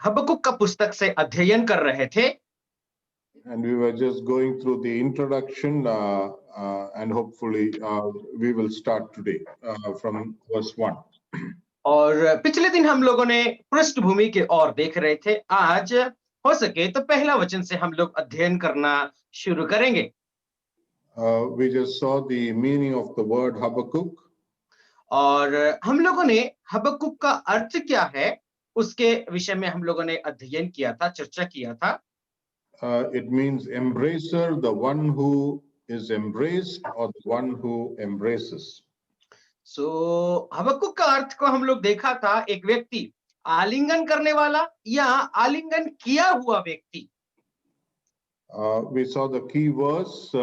हबक्कुक का पुस्तक से अध्ययन कर रहे थे and we were just going through the introduction, and hopefully we will start today from verse 1. और पिछले दिन हम लोगों ने पृष्ठभूमि की ओर देख रहे थे। आज हो सके तो पहला वचन से हम लोग अध्ययन करना शुरू करेंगे। We just saw the meaning of the word Habakkuk. और हम लोगों ने हबक्कुक का अर्थ क्या है उसके विषय में हम लोगों ने अध्ययन किया था, चर्चा किया था। It means embracer, the one who is embraced or the one who embraces. सो हबक्कुक का अर्थ को हम लोग देखा था, एक व्यक्ति आलिंगन करने वाला या आलिंगन किया हुआ व्यक्ति। We saw the key verse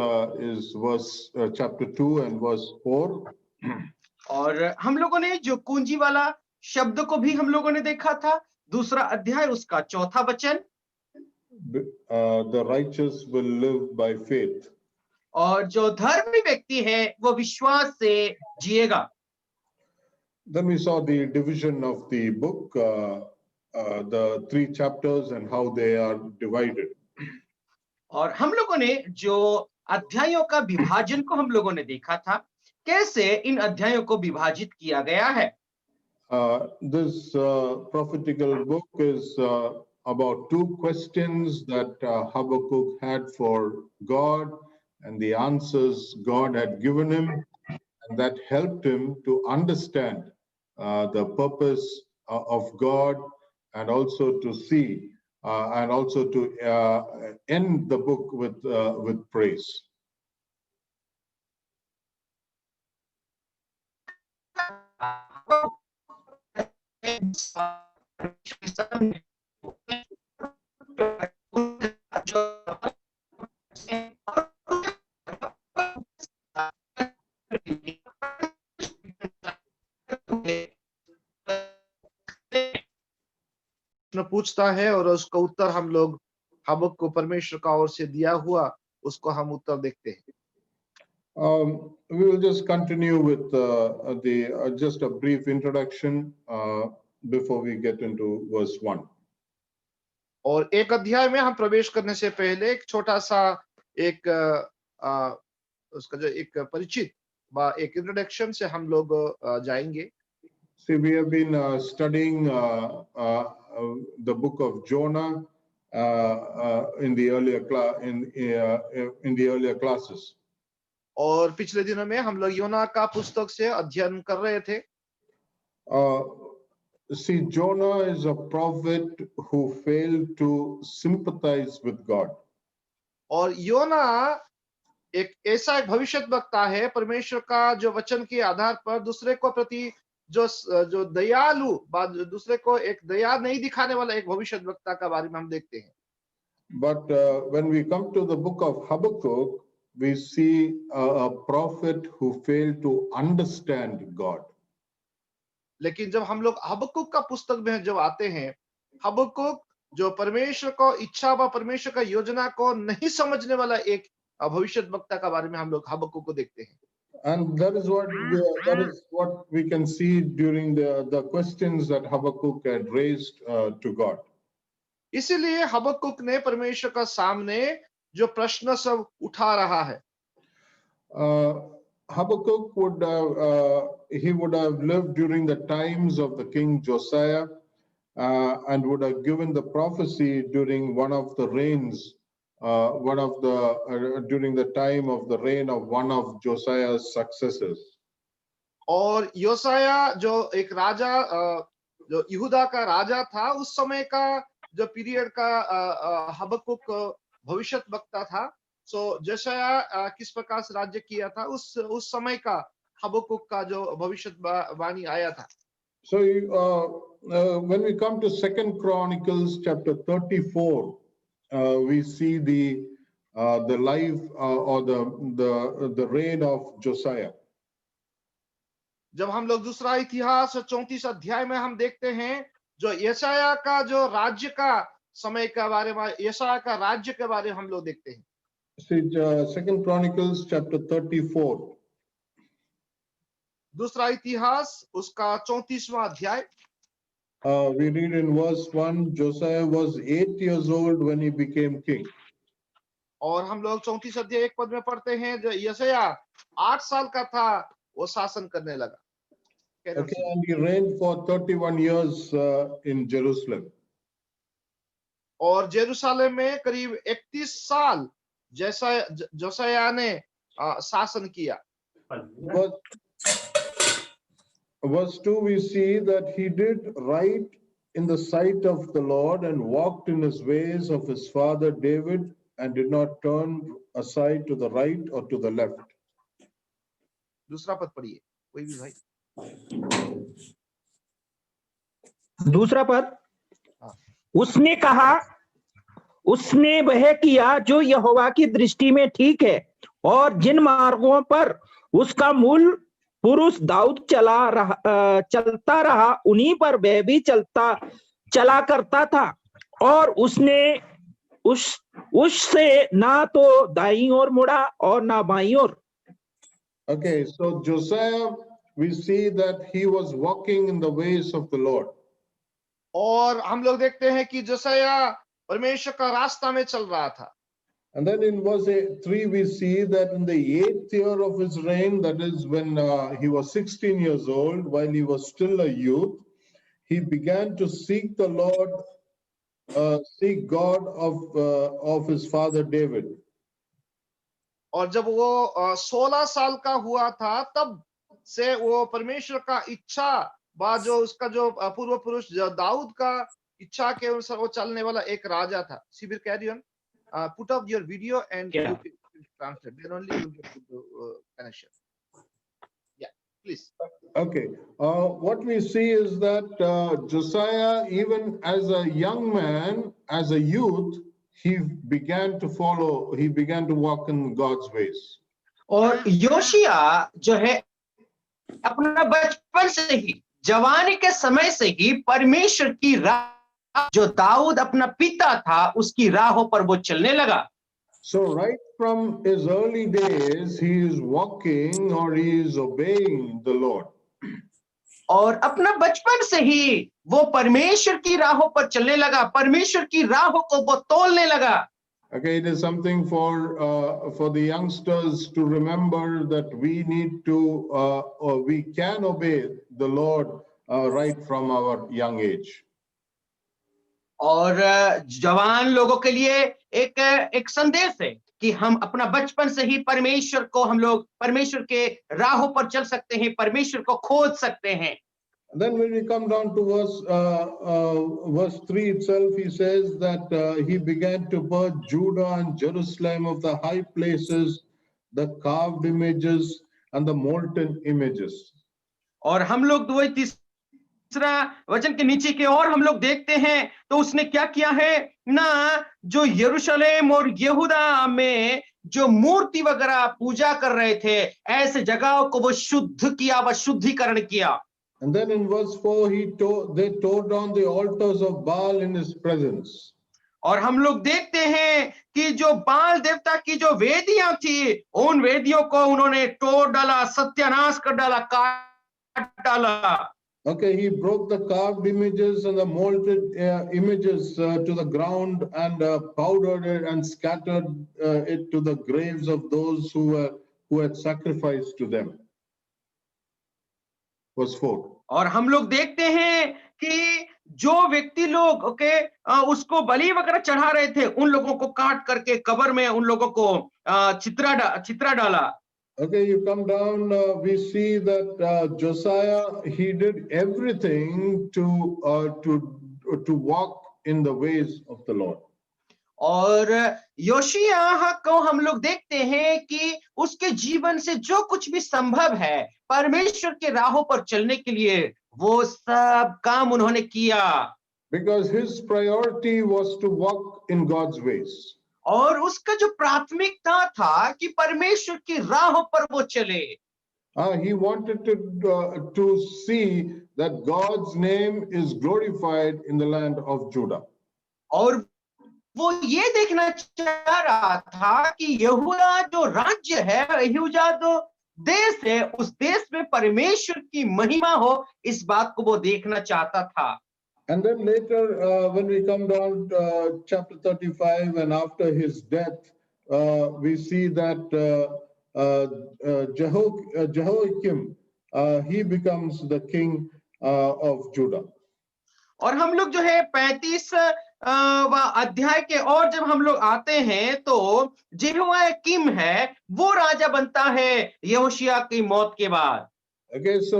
is verse chapter 2 and verse 4. और हम लोगों ने जो कुंजी वाला शब्द को भी हम लोगों ने देखा था, दूसरा अध्याय उसका चौथा वचन। The righteous will live by faith. और जो धर्मी व्यक्ति है वो विश्वास से जिएगा। Then we saw the division of the book, the 3 chapters and how they are divided. और हम लोगों ने जो अध्यायों का विभाजन को हम लोगों ने देखा था, कैसे इन अध्यायों को विभाजित किया गया है। This prophetical book is about 2 questions that Habakkuk had for God and the answers God had given him, and that helped him to understand the purpose of God, and also to see and also to end the book with praise. प्रश्न पूछता है और उसका उत्तर हम लोग हबक्कुक को परमेश्वर का ओर से दिया हुआ उसको हम उत्तर देखते हैं। We will just continue with just a brief introduction before we get into verse 1. और एक अध्याय में हम प्रवेश करने से पहले एक छोटा सा एक उसका जो एक परिचित व एक इंट्रोडक्शन से हम लोग जाएंगे। See, we have been studying the book of Jonah in the earlier classes. और पिछले दिनों में हम लोग योना का पुस्तक से अध्ययन कर रहे थे। See, Jonah is a prophet who failed to sympathize with God. और योना एक ऐसा एक भविष्यद्वक्ता है परमेश्वर का जो वचन के आधार पर दूसरे को प्रति जो दयालु दूसरे को एक दया नहीं दिखाने वाला एक भविष्यद्वक्ता का बारे में हम देखते हैं। But when we come to the book of Habakkuk, we see a prophet who failed to understand God. लेकिन जब हम लोग हबक्कुक का पुस्तक में जब आते हैं, हबक्कुक जो परमेश्वर को इच्छा व परमेश्वर का योजना को नहीं समझने वाला एक भविष्यद्वक्ता का बारे में हम लोग हबक्कुक को देखते हैं। And that is what we can see during the questions that Habakkuk had raised to God. इसीलिए हबक्कुक ने परमेश्वर का सामने जो प्रश्न सब उठा रहा है। Habakkuk would have lived during the times of the king Josiah and would have given the prophecy during one of the reigns, during the time of the reign of one of Josiah's successors. और योसाया जो एक राजा जो यहूदा का राजा था उस समय का जो पीरियड का हबक्कुक भविष्यद्वक्ता था। सो जोशाया किस प्रकार से राज्य किया था उस समय का हबक्कुक का जो भविष्यवाणी आया था। So when we come to 2 Chronicles chapter 34, we see the life or the reign of Josiah. जब हम लोग दूसरा इतिहास 34 अध्याय में हम देखते हैं जो यशाया का जो राज्य का समय के बारे में यशाया का राज्य के बारे में हम लोग देखते हैं। See, 2 Chronicles chapter 34. दूसरा इतिहास उसका 34वां अध्याय। We read in verse 1, Josiah was 8 years old when he became king. और हम लोग 34 अध्याय 1 पद में पढ़ते हैं, जो यशाया 8 साल का था वो शासन करने लगा। Okay, and he reigned for 31 years in Jerusalem. और जेरूशलेम में करीब 31 साल जोसाया ने शासन किया। Verse 2, we see that he did right in the sight of the Lord and walked in his ways of his father David and did not turn aside to the right or to the left. दूसरा पद पढ़िए कोई भी भाई। दूसरा पद, उसने कहा, उसने वह किया जो यहोवा की दृष्टि में ठीक है और जिन मार्गों पर उसका मूल पुरुष दाऊद चलता रहा उन्हीं पर वह भी चला करता था और उसने उससे ना तो दाईं ओर मुड़ा और ना बाईं ओर। Okay, so Josiah, we see that he was walking in the ways of the Lord. और हम लोग देखते हैं कि जोसाया परमेश्वर का रास्ता में चल रहा था। And then in verse 3, we see that in the 8th year of his reign, that is when he was 16 years old, while he was still a youth, he began to seek the Lord, seek God of his father David. और जब वो 16 साल का हुआ था तब से वो परमेश्वर का इच्छा बाद जो उसका जो पूर्व पुरुष दाऊद का इच्छा के अनुसार वो चलने वाला एक राजा था। Sibir, carry on. Put up your video and you can translate. Then only you will get the connection. Yeah, please. Okay. What we see is that Josiah, even as a young man, as a youth, he began to walk in God's ways. और योशिया जो है अपना बचपन से ही, जवानी के समय से ही परमेश्वर की राह, जो दाऊद अपना पिता था उसकी राहों पर वो चलने लगा। So right from his early days, he is walking or he is obeying the Lord. और अपना बचपन से ही वो परमेश्वर की राहों पर चलने लगा, परमेश्वर की राहों को वो तोलने लगा। Okay, it is something for the youngsters to remember that we need to, or we can obey the Lord right from our young age. और जवान लोगों के लिए एक संदेश है कि हम अपना बचपन से ही परमेश्वर को, हम लोग परमेश्वर के राहों पर चल सकते हैं, परमेश्वर को खोज सकते हैं। Then when we come down to verse 3 itself, he says that he began to purge Judah and Jerusalem of the high places, the carved images and the molten images. और हम लोग तीसरा वचन के नीचे के और हम लोग देखते हैं तो उसने क्या किया है ना, जो यरूशलेम और यहूदा में जो मूर्ति वगैरह पूजा कर रहे थे ऐसे जगहों को वो शुद्ध किया, व शुद्धिकरण किया। And then in verse 4, they tore down the altars of Baal in his presence. और हम लोग देखते हैं कि जो बाल देवता की जो वेदियां थी उन वेदियों को उन्होंने तोड़ डाला, सत्यानाश कर डाला, काट डाला। Okay, he broke the carved images and the molded images to the ground and powdered it and scattered it to the graves of those who had sacrificed to them. Verse 4. और हम लोग देखते हैं कि जो व्यक्ति लोग उसको बलि वगैरह चढ़ा रहे थे उन लोगों को काट करके कब्र में उन लोगों को चित्रा डाला। Okay, you come down, we see that Josiah, he did everything to walk in the ways of the Lord. और योशिया को हम लोग देखते हैं कि उसके जीवन से जो कुछ भी संभव है परमेश्वर के राहों पर चलने के लिए वो सब काम उन्होंने किया। Because his priority was to walk in God's ways. और उसका जो प्राथमिकता था कि परमेश्वर की राहों पर वो चले। He wanted to see that God's name is glorified in the land of Judah. और वो ये देखना चाह रहा था कि यहूदा जो राज्य है, यहूदा जो देश है, उस देश में परमेश्वर की महिमा हो, इस बात को वो देखना चाहता था। And then later, when we come down to chapter 35, and after his death, we see that Jehoiakim, he becomes the king of Judah. और हम लोग जो है 35 अध्याय के और जब हम लोग आते हैं तो जेहोयाकीम है वो राजा बनता है यहोशिया की मौत के बाद। Okay, so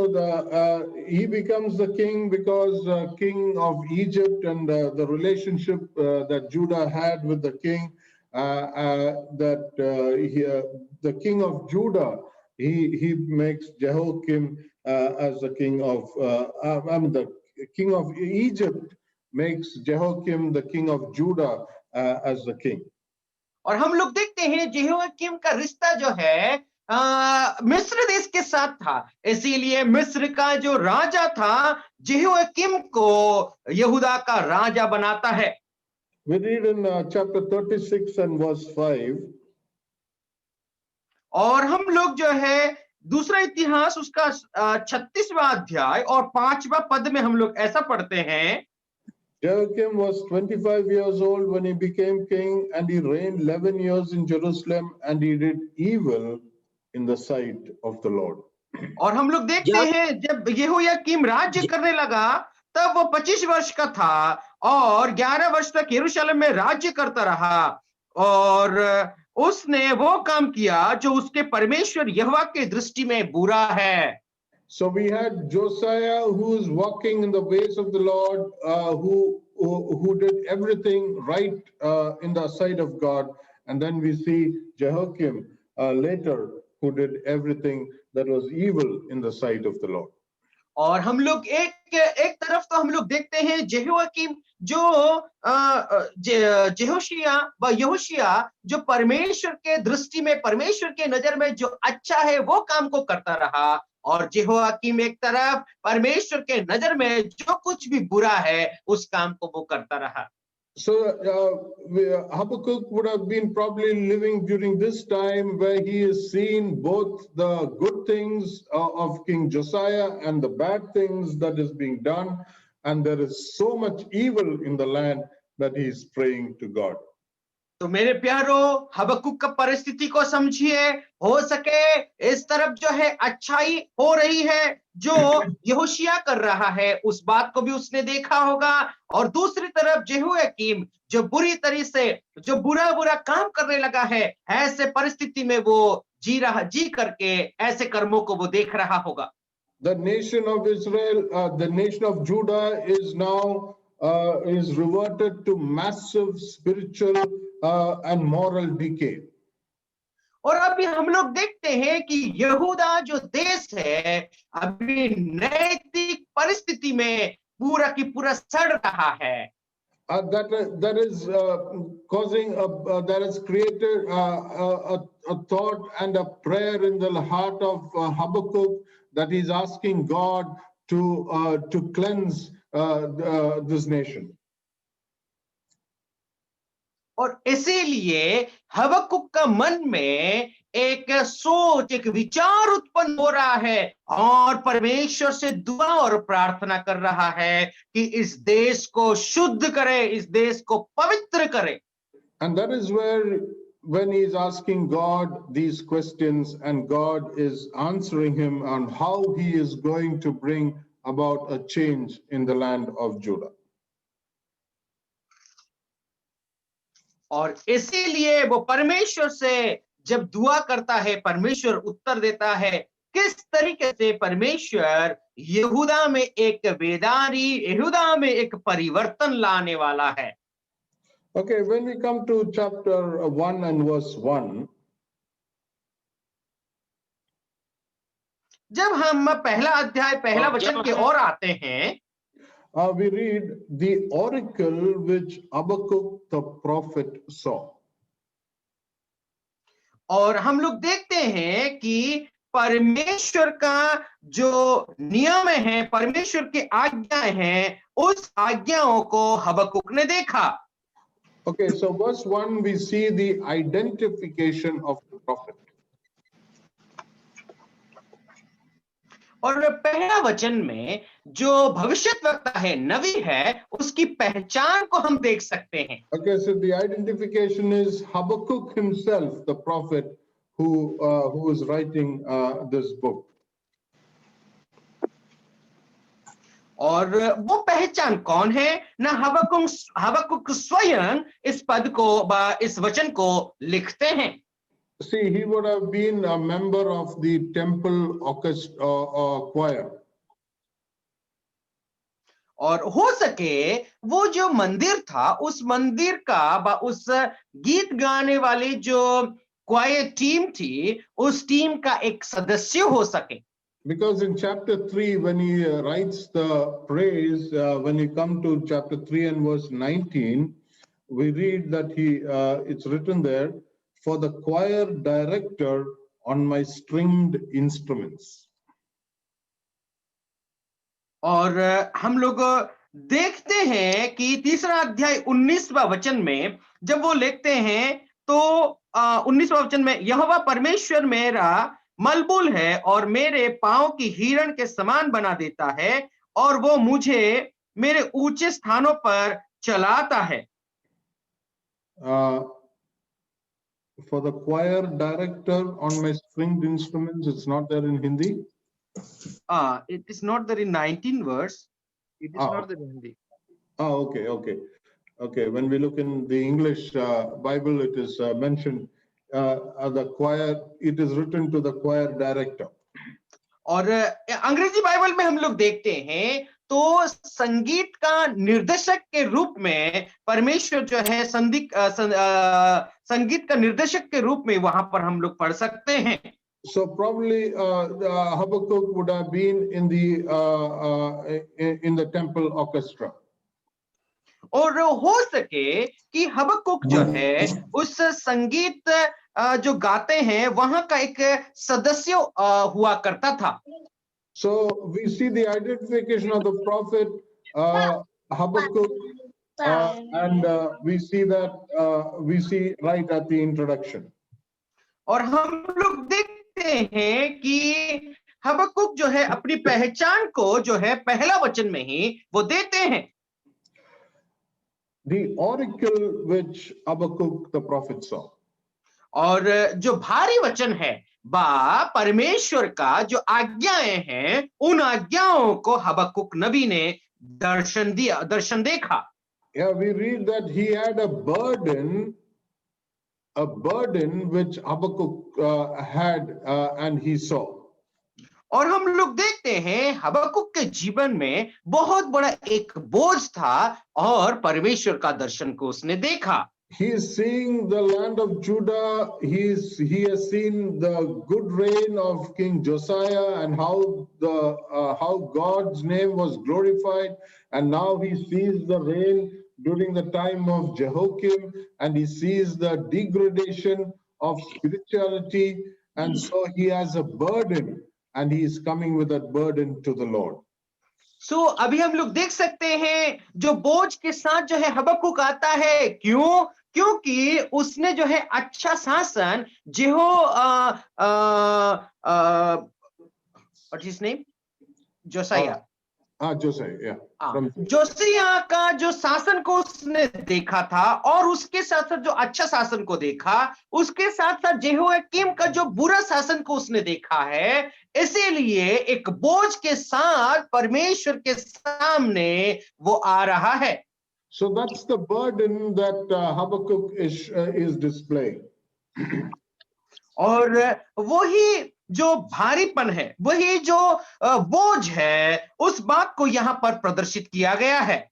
he becomes the king because king of Egypt and the relationship that Judah had with the king, the king of Judah, he makes Jehoiakim as the king of, the king of Egypt makes Jehoiakim the king of Judah as the king. और हम लोग देखते हैं जेहोयाकीम का रिश्ता जो है मिस्र देश के साथ था, इसीलिए मिस्र का जो राजा था जेहोयाकीम को यहूदा का राजा बनाता है। We read in chapter 36 and verse 5. और हम लोग जो है दूसरा इतिहास उसका 36वां अध्याय और 5वां पद में हम लोग ऐसा पढ़ते हैं, Jehoiakim was 25 years old when he became king, and he reigned 11 years in Jerusalem, and he did evil in the sight of the Lord. और हम लोग देखते हैं जब यहोयाकीम राज्य करने लगा तब वो 25 वर्ष का था और 11 वर्ष तक यरूशलेम में राज्य करता रहा और उसने वो काम किया जो उसके परमेश्वर यहोवा के दृष्टि में बुरा है। So we had Josiah, who is walking in the ways of the Lord, who did everything right in the sight of God, and then we see Jehoiakim later, who did everything that was evil in the sight of the Lord. और हम लोग एक तरफ तो हम लोग देखते हैं जेहोयाकीम जो यहोशिया जो परमेश्वर के दृष्टि में परमेश्वर के नजर में जो अच्छा है वो काम को करता रहा, और जेहोयाकीम एक तरफ परमेश्वर के नजर में जो कुछ भी बुरा है उस काम को वो करता रहा। So Habakkuk would have been probably living during this time where he has seen both the good things of King Josiah and the bad things that is being done, and there is so much evil in the land that he is praying to God. तो मेरे प्यारो हबक्कुक का परिस्थिति को समझिए, हो सके इस तरफ जो है अच्छाई हो रही है जो यहोशिया कर रहा है उस बात को भी उसने देखा होगा, और दूसरी तरफ जेहोयाकीम जो बुरी तरीके से जो बुरा काम करने लगा है, ऐसे परिस्थिति में वो जी करके ऐसे कर्मों को वो देख रहा होगा। The nation of Israel, the nation of Judah is now is reverted to massive spiritual and moral decay. और अभी हम लोग देखते हैं कि यहूदा जो देश है अभी नैतिक परिस्थिति में पूरा की पूरा सड़ रहा है। That is causing that has created a thought and a prayer in the heart of Habakkuk that he's asking God to cleanse this nation. और इसीलिए हबक्कुक का मन में एक सोच एक विचार उत्पन्न हो रहा है और परमेश्वर से दुआ और प्रार्थना कर रहा है कि इस देश को शुद्ध करे, इस देश को पवित्र करे। And that is where when he is asking God these questions and God is answering him on how he is going to bring about a change in the land of Judah. और इसीलिए वो परमेश्वर से जब दुआ करता है परमेश्वर उत्तर देता है। किस तरीके से परमेश्वर यहूदा में एक यहूदा में एक परिवर्तन लाने वाला है। Okay, when we come to chapter 1 and verse 1, जब हम पहला अध्याय पहला वचन के ओर आते हैं, we read the oracle which Habakkuk the prophet saw. और हम लोग देखते हैं कि परमेश्वर का जो नियम है, परमेश्वर की आज्ञाएं हैं, उस आज्ञाओं को हबक्कुक ने देखा। Okay, so verse 1 we see the identification of the prophet. और पहला वचन में जो भविष्यद्वक्ता है, नबी है, उसकी पहचान को हम देख सकते हैं। Okay, so the identification is Habakkuk himself, the prophet who is writing this book. और वो पहचान कौन है? ना हबक्कुक स्वयं इस पद को इस वचन को लिखते हैं। See, he would have been a member of the temple orchestra choir. और हो सके वो जो मंदिर था, उस मंदिर का उस गीत गाने वाली जो क्वायर टीम थी, उस टीम का एक सदस्य हो सके। Because in chapter 3, when he writes the praise, when you come to chapter 3 and verse 19, we read that it's written there, for the choir director on my stringed instruments. और हम लोग देखते हैं कि तीसरा अध्याय 19वां वचन में जब वो लिखते हैं तो 19वां वचन में, यहोवा परमेश्वर मेरा मलबूल है और मेरे पांव की हिरण के समान बना देता है और वो मुझे मेरे ऊंचे स्थानों पर चलाता है। For the choir director on my stringed instruments, it's not there in Hindi. It is not there in 19 verse. It is not there in Hindi. Okay. When we look in the English Bible, it is mentioned the choir. It is written to the choir director. और अंग्रेजी Bible में हम लोग देखते हैं तो संगीत का निर्देशक के रूप में परमेश्वर जो है संगीत का निर्देशक के रूप में वहां पर हम लोग पढ़ सकते हैं। So probably Habakkuk would have been in the temple orchestra. और हो सके कि हबक्कुक जो है उस संगीत जो गाते हैं वहां का एक सदस्य हुआ करता था। So we see the identification of the prophet Habakkuk, and we see right at the introduction. और हम लोग देखते हैं कि हबक्कुक जो है अपनी पहचान को जो है पहला वचन में ही वो देते हैं। The oracle which Habakkuk the prophet saw. और जो भारी वचन है परमेश्वर का जो आज्ञाएं हैं, उन आज्ञाओं को हबक्कुक नबी ने दर्शन देखा। Yeah, we read that he had a burden which Habakkuk had and he saw. और हम लोग देखते हैं हबक्कुक के जीवन में बहुत बड़ा एक बोझ था और परमेश्वर का दर्शन को उसने देखा। He is seeing the land of Judah. He has seen the good reign of King Josiah and how God's name was glorified, and now he sees the reign during the time of Jehoiakim, and he sees the degradation of spirituality, and so he has a burden, and he is coming with that burden to the Lord. So अभी हम लोग देख सकते हैं जो बोझ के साथ जो है हबक्कुक आता है। क्योंकि उसने जो है अच्छा शासन what is his name? Josiah. जोसिया का जो शासन को उसने देखा था और उसके साथ साथ जो अच्छा शासन को देखा, उसके साथ साथ जेहोयाकीम का जो बुरा शासन को उसने देखा है। इसीलिए एक बोझ के साथ परमेश्वर के सामने वो आ रहा है। So that's the burden that Habakkuk is displaying. और वही जो भारीपन है, वही जो बोझ है, उस बात को यहाँ पर प्रदर्शित किया गया है।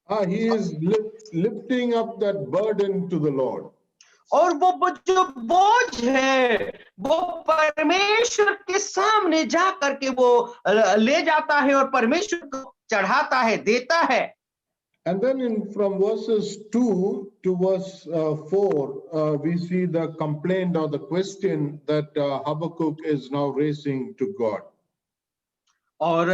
He is lifting up that burden to the Lord. और वो जो बोझ है वो परमेश्वर के सामने जा करके वो ले जाता है और परमेश्वर को चढ़ाता है, देता है। And then from verses 2 to verse 4, we see the complaint or the question that Habakkuk is now raising to God. और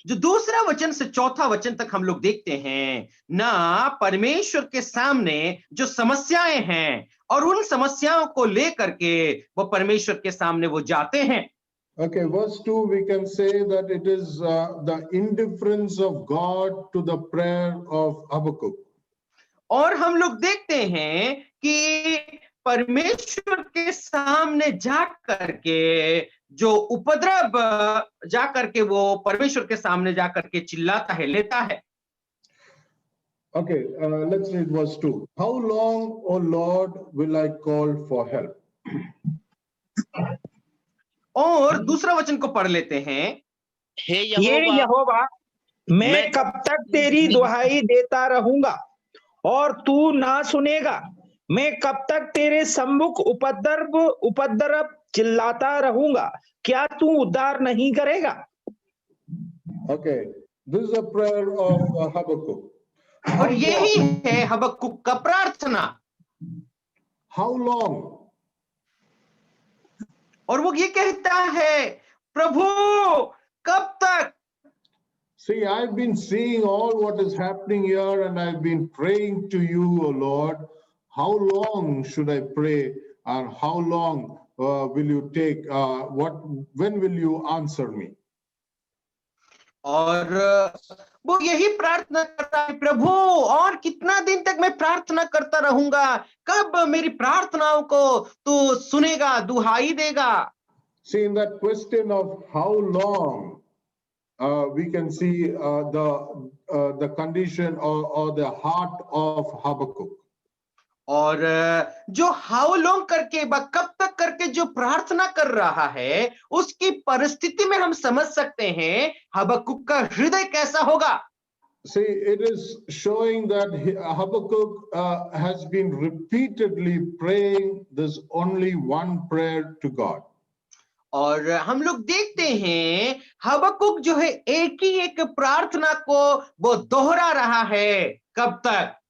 जो दूसरा वचन से चौथा वचन तक हम लोग देखते हैं ना, परमेश्वर के सामने जो समस्याएं हैं और उन समस्याओं को लेकर के वो परमेश्वर के सामने वो जाते हैं। Okay, verse 2, we can say that it is the indifference of God to the prayer of Habakkuk. और हम लोग देखते हैं कि परमेश्वर के सामने जा करके जो उपद्रव जा करके वो परमेश्वर के सामने जा करके चिल्लाता है, लेता है। Okay, let's read verse 2. How long, O Lord, will I call for help? और दूसरा वचन को पढ़ लेते हैं। हे ये यहोवा, यहोवा, मैं कब तक तेरी दुहाई देता रहूंगा और तू ना सुनेगा? मैं कब तक तेरे सम्मुख उपद्रव चिल्लाता रहूंगा, क्या तू उद्धार नहीं करेगा? Okay, this is a prayer of Habakkuk. और यही है हबक्कुक का प्रार्थना। How long? और वो ये कहता है, प्रभु कब तक? See, I've been seeing all what is happening here and I've been praying to you, O Lord. How long should I pray and how long will you take, when will you answer me? और वो यही प्रार्थना करता है, प्रभु और कितना दिन तक मैं प्रार्थना करता रहूंगा, कब मेरी प्रार्थनाओं को तू सुनेगा, दुहाई देगा? See, in that question of how long, we can see the condition or the heart of Habakkuk. और जो हाउ लॉन्ग करके कब तक करके जो प्रार्थना कर रहा है, उसकी परिस्थिति में हम समझ सकते हैं हबक्कुक का हृदय कैसा होगा। See, it is showing that Habakkuk has been repeatedly praying this only one prayer to God. और हम लोग देखते हैं हबक्कुक जो है एक ही एक प्रार्थना को वो दोहरा रहा है, कब तक?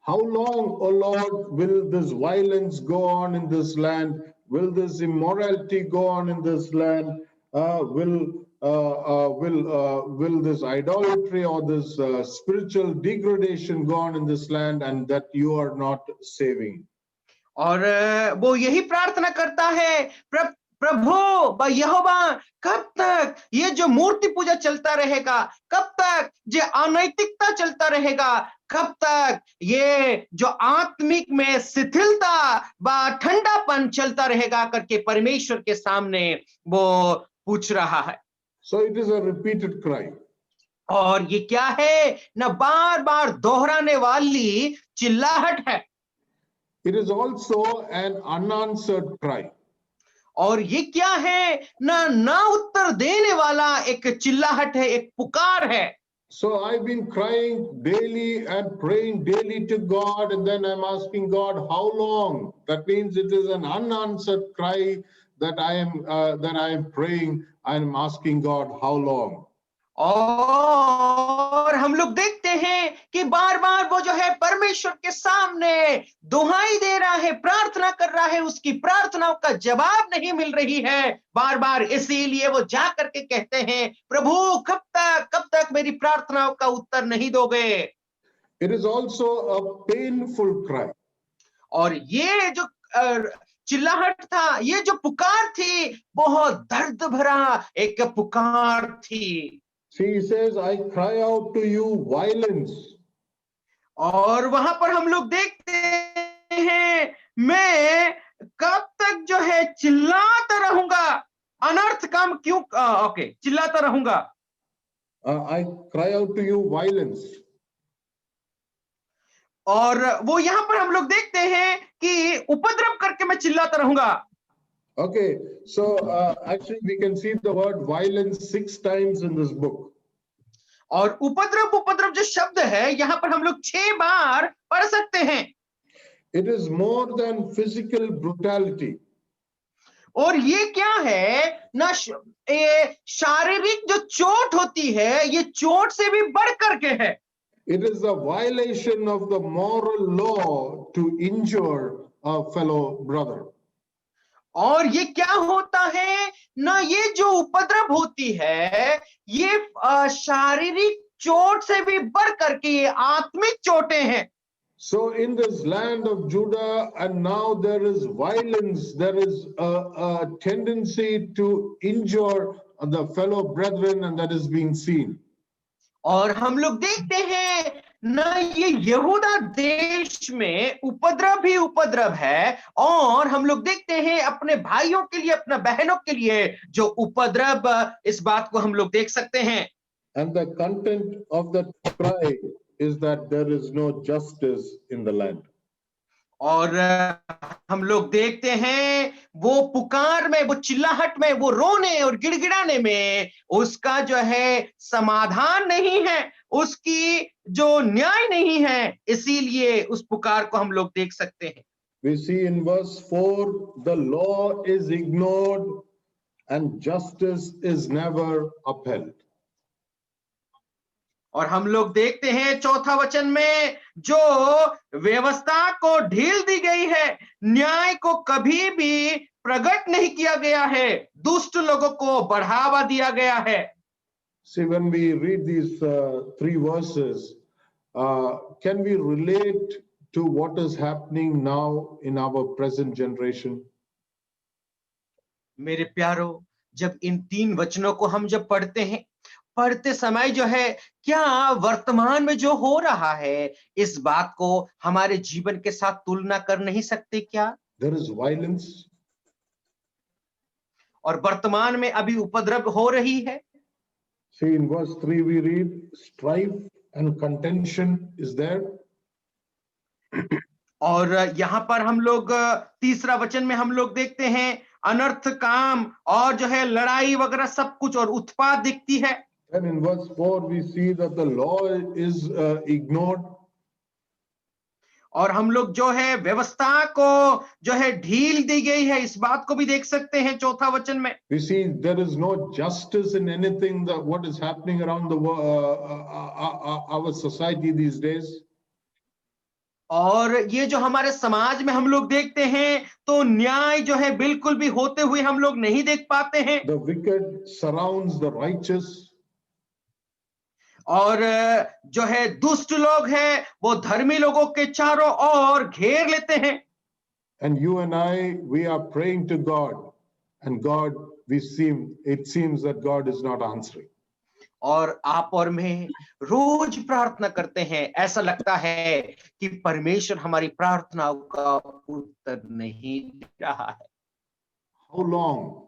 How long, O Lord, will this violence go on in this land? Will this immorality go on in this land? Will this idolatry or this spiritual degradation go on in this land, and that you are not saving? और वो यही प्रार्थना करता है, प्रभु यहोवा कब तक ये जो मूर्ति पूजा चलता रहेगा, कब तक जो अनैतिकता चलता रहेगा, कब तक ये जो आत्मिक में शिथिलता व ठंडापन चलता रहेगा करके परमेश्वर के सामने वो पूछ रहा है। So it is a repeated cry. और ये क्या है? न बार बार दोहराने वाली चिल्लाहट है। It is also an unanswered cry. और ये क्या है? ना उत्तर देने वाला एक चिल्लाहट है, एक पुकार है। So I've been crying daily and praying daily to God, and then I'm asking God, how long? That means it is an unanswered cry that I am praying. I'm asking God, how long? और हम लोग देखते हैं कि बार बार वो जो है परमेश्वर के सामने दुहाई दे रहा है, प्रार्थना कर रहा है, उसकी प्रार्थनाओं का जवाब नहीं मिल रही है बार बार। इसीलिए वो जा करके कहते हैं, प्रभु कब तक मेरी प्रार्थनाओं का उत्तर नहीं दोगे? It is also a painful cry. और ये जो चिल्लाहट था, ये जो पुकार थी, बहुत दर्द भरा एक पुकार थी। He says, I cry out to you violence. और वहां पर हम लोग देखते हैं, मैं कब तक जो है चिल्लाता रहूंगा, अनर्थ काम क्यों चिल्लाता रहूंगा। I cry out to you violence. और वो यहां पर हम लोग देखते हैं कि उपद्रव करके मैं चिल्लाता रहूंगा। Okay, so actually we can see the word violence 6 times in this book. और उपद्रव जो शब्द है यहाँ पर हम लोग 6 बार पढ़ सकते हैं। It is more than physical brutality. और ये क्या है? ना शारीरिक जो चोट होती है, ये चोट से भी बढ़ करके है। It is a violation of the moral law to injure a fellow brother. और ये क्या होता है ना, ये जो उपद्रव होती है, ये शारीरिक चोट से भी बढ़ करके ये आत्मिक चोटें हैं। So in this land of Judah, and now there is violence, there is a tendency to injure the fellow brethren, and that is being seen. और हम लोग देखते हैं ना, ये यहूदा देश में उपद्रव ही उपद्रव है, और हम लोग देखते हैं अपने भाइयों के लिए, अपने बहनों के लिए जो उपद्रव, इस बात को हम लोग देख सकते हैं। And the content of that cry is that there is no justice in the land. और हम लोग देखते हैं वो पुकार में, वो चिल्लाहट में, वो रोने और गिड़गिड़ाने में उसका जो है समाधान नहीं है, उसकी जो न्याय नहीं है, इसीलिए उस पुकार को हम लोग देख सकते हैं। We see in verse 4, the law is ignored and justice is never upheld. और हम लोग देखते हैं चौथा वचन में, जो व्यवस्था को ढील दी गई है, न्याय को कभी भी प्रकट नहीं किया गया है, दुष्ट लोगों को बढ़ावा दिया गया है। See, when we read these three verses, can we relate to what is happening now in our present generation? मेरे प्यारो, जब इन तीन वचनों को हम जब पढ़ते हैं, पढ़ते समय जो है, क्या वर्तमान में जो हो रहा है, इस बात को हमारे जीवन के साथ तुलना कर नहीं सकते क्या? There is violence. और वर्तमान में अभी उपद्रव हो रही है। See, in verse 3 we read, strife and contention is there. और यहाँ पर हम लोग तीसरा वचन में हम लोग देखते हैं अनर्थ काम और जो है लड़ाई वगैरह सब कुछ और उत्पात दिखती है। And in verse 4 we see that the law is ignored. और हम लोग जो है व्यवस्था को जो है ढील दी गई है, इस बात को भी देख सकते हैं चौथा वचन में। We see there is no justice in anything that what is happening around the our society these days. और ये जो हमारे समाज में हम लोग देखते हैं, तो न्याय जो है बिल्कुल भी होते हुए हम लोग नहीं देख पाते हैं। The wicked surrounds the righteous. और जो है दुष्ट लोग हैं, वो धर्मी लोगों के चारों ओर घेर लेते हैं। And you and I, we are praying to God, and God, it seems that God is not answering. और आप और मैं रोज प्रार्थना करते हैं, ऐसा लगता है कि परमेश्वर हमारी प्रार्थनाओं का उत्तर नहीं दे रहा है। How long?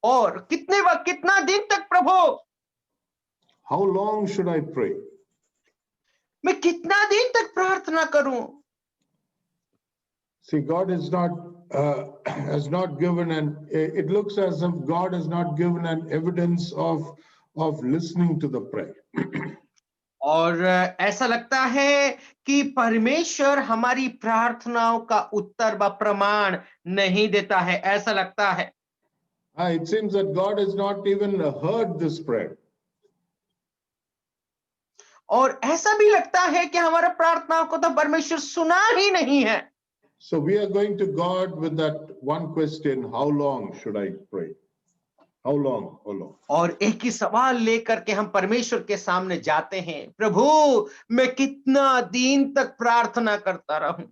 और कितने वक्त, कितना दिन तक प्रभु? How long should I pray? मैं कितना दिन तक प्रार्थना करूं? See, God is not has not given it looks as if God has not given an evidence of listening to the prayer. और ऐसा लगता है कि परमेश्वर हमारी प्रार्थनाओं का उत्तर व प्रमाण नहीं देता है, ऐसा लगता है। It seems that God has not even heard this prayer. और ऐसा भी लगता है कि हमारा प्रार्थनाओं को तो परमेश्वर सुना ही नहीं है। So we are going to God with that one question, how long should I pray? How long? How long? और एक ही सवाल लेकर के हम परमेश्वर के सामने जाते हैं, प्रभु मैं कितना दिन तक प्रार्थना करता रहूं?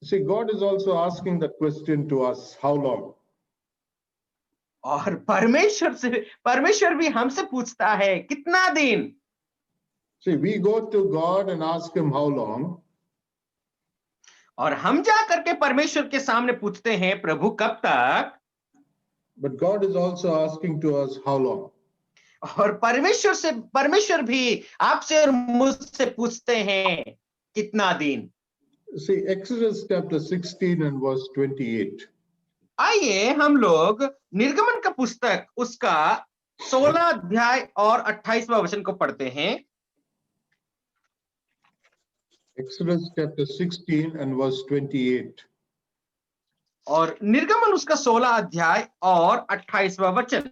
See, God is also asking the question to us, how long? और परमेश्वर भी हमसे पूछता है, कितना दिन? See, we go to God and ask him how long. और हम जा करके परमेश्वर के सामने पूछते हैं, प्रभु कब तक? But God is also asking to us how long. और परमेश्वर भी आपसे और मुझसे पूछते हैं, कितना दिन? See, Exodus chapter 16 and verse 28. आइए हम लोग निर्गमन का पुस्तक उसका 16 अध्याय और 28वां वचन को पढ़ते हैं। Exodus chapter 16 and verse 28. और निर्गमन उसका 16 अध्याय और 28वां वचन।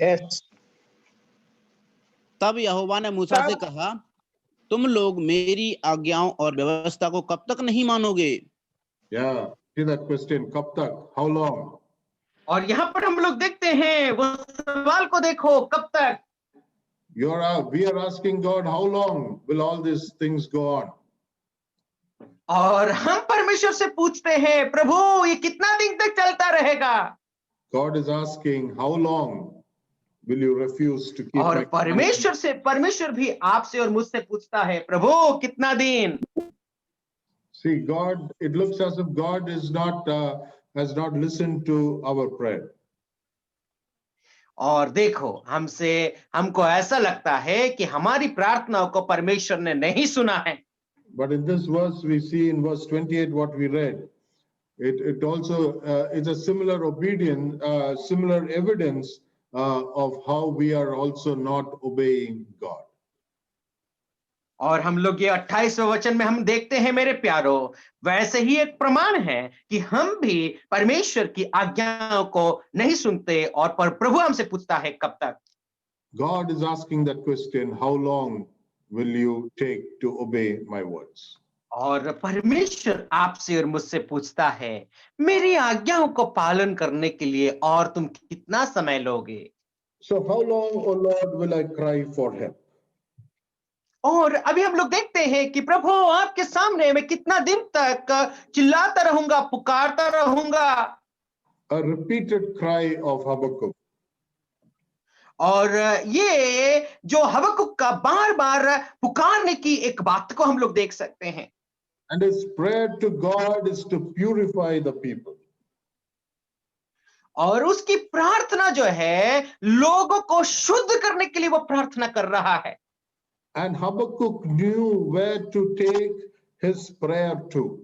Yes. तब यहोवा ने मूसा से कहा, तुम लोग मेरी आज्ञाओं और व्यवस्था को कब तक नहीं मानोगे? Yeah, see that question, kab tak, how long? और यहाँ पर हम लोग देखते हैं वो सवाल को, देखो कब तक? We are asking God, how long will all these things go on? और हम परमेश्वर से पूछते हैं, प्रभु ये कितना दिन तक चलता रहेगा? God is asking, how long will you refuse to keep और my commandments? परमेश्वर भी आपसे और मुझसे पूछता है, प्रभु कितना दिन? See, God, it looks as if God has not listened to our prayer. और देखो, हमको ऐसा लगता है कि हमारी प्रार्थनाओं को परमेश्वर ने नहीं सुना है। But in this verse, we see in verse 28 what we read. It also is a similar obedience, similar evidence of how we are also not obeying God. और हम लोग ये 28वें वचन में हम देखते हैं, मेरे प्यारो, वैसे ही एक प्रमाण है कि हम भी परमेश्वर की आज्ञाओं को नहीं सुनते, और प्रभु हमसे पूछता है, कब तक? God is asking that question, how long will you take to obey my words? और परमेश्वर आपसे और मुझसे पूछता है, मेरी आज्ञाओं को पालन करने के लिए और तुम कितना समय लोगे? So how long, O Lord, will I cry for help? और अभी हम लोग देखते हैं कि प्रभु आपके सामने मैं कितना दिन तक चिल्लाता रहूंगा, पुकारता रहूंगा। A repeated cry of Habakkuk. और ये जो हबक्कुक का बार बार पुकारने की एक बात को हम लोग देख सकते हैं। And his prayer to God is to purify the people. और उसकी प्रार्थना जो है, लोगों को शुद्ध करने के लिए वो प्रार्थना कर रहा है। And Habakkuk knew where to take his prayer to.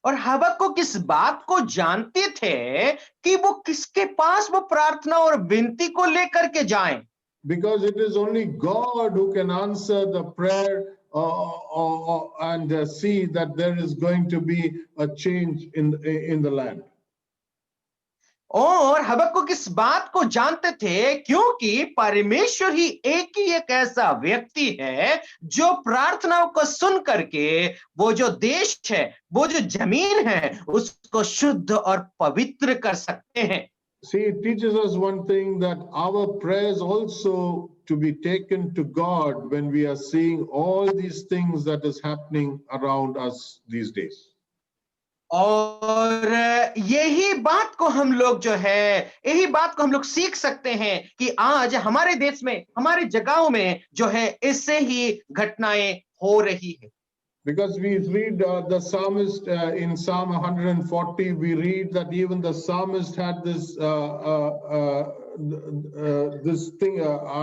और हबक्कुक इस बात को जानते थे कि वो किसके पास वो प्रार्थना और विनती को लेकर के जाएं। Because it is only God who can answer the prayer and see that there is going to be a change in the land. और हबक्कुक इस बात को जानते थे क्योंकि परमेश्वर ही एक ऐसा व्यक्ति है जो प्रार्थनाओं को सुन करके वो जो देश है, वो जो जमीन है, उसको शुद्ध और पवित्र कर सकते हैं। See, it teaches us one thing, that our prayers also to be taken to God when we are seeing all these things that is happening around us these days. और यही बात को हम लोग सीख सकते हैं कि आज हमारे देश में, हमारे जगहों में जो है, इससे ही घटनाएं हो रही है। Because we read the psalmist in Psalm 140, we read that even the psalmist had this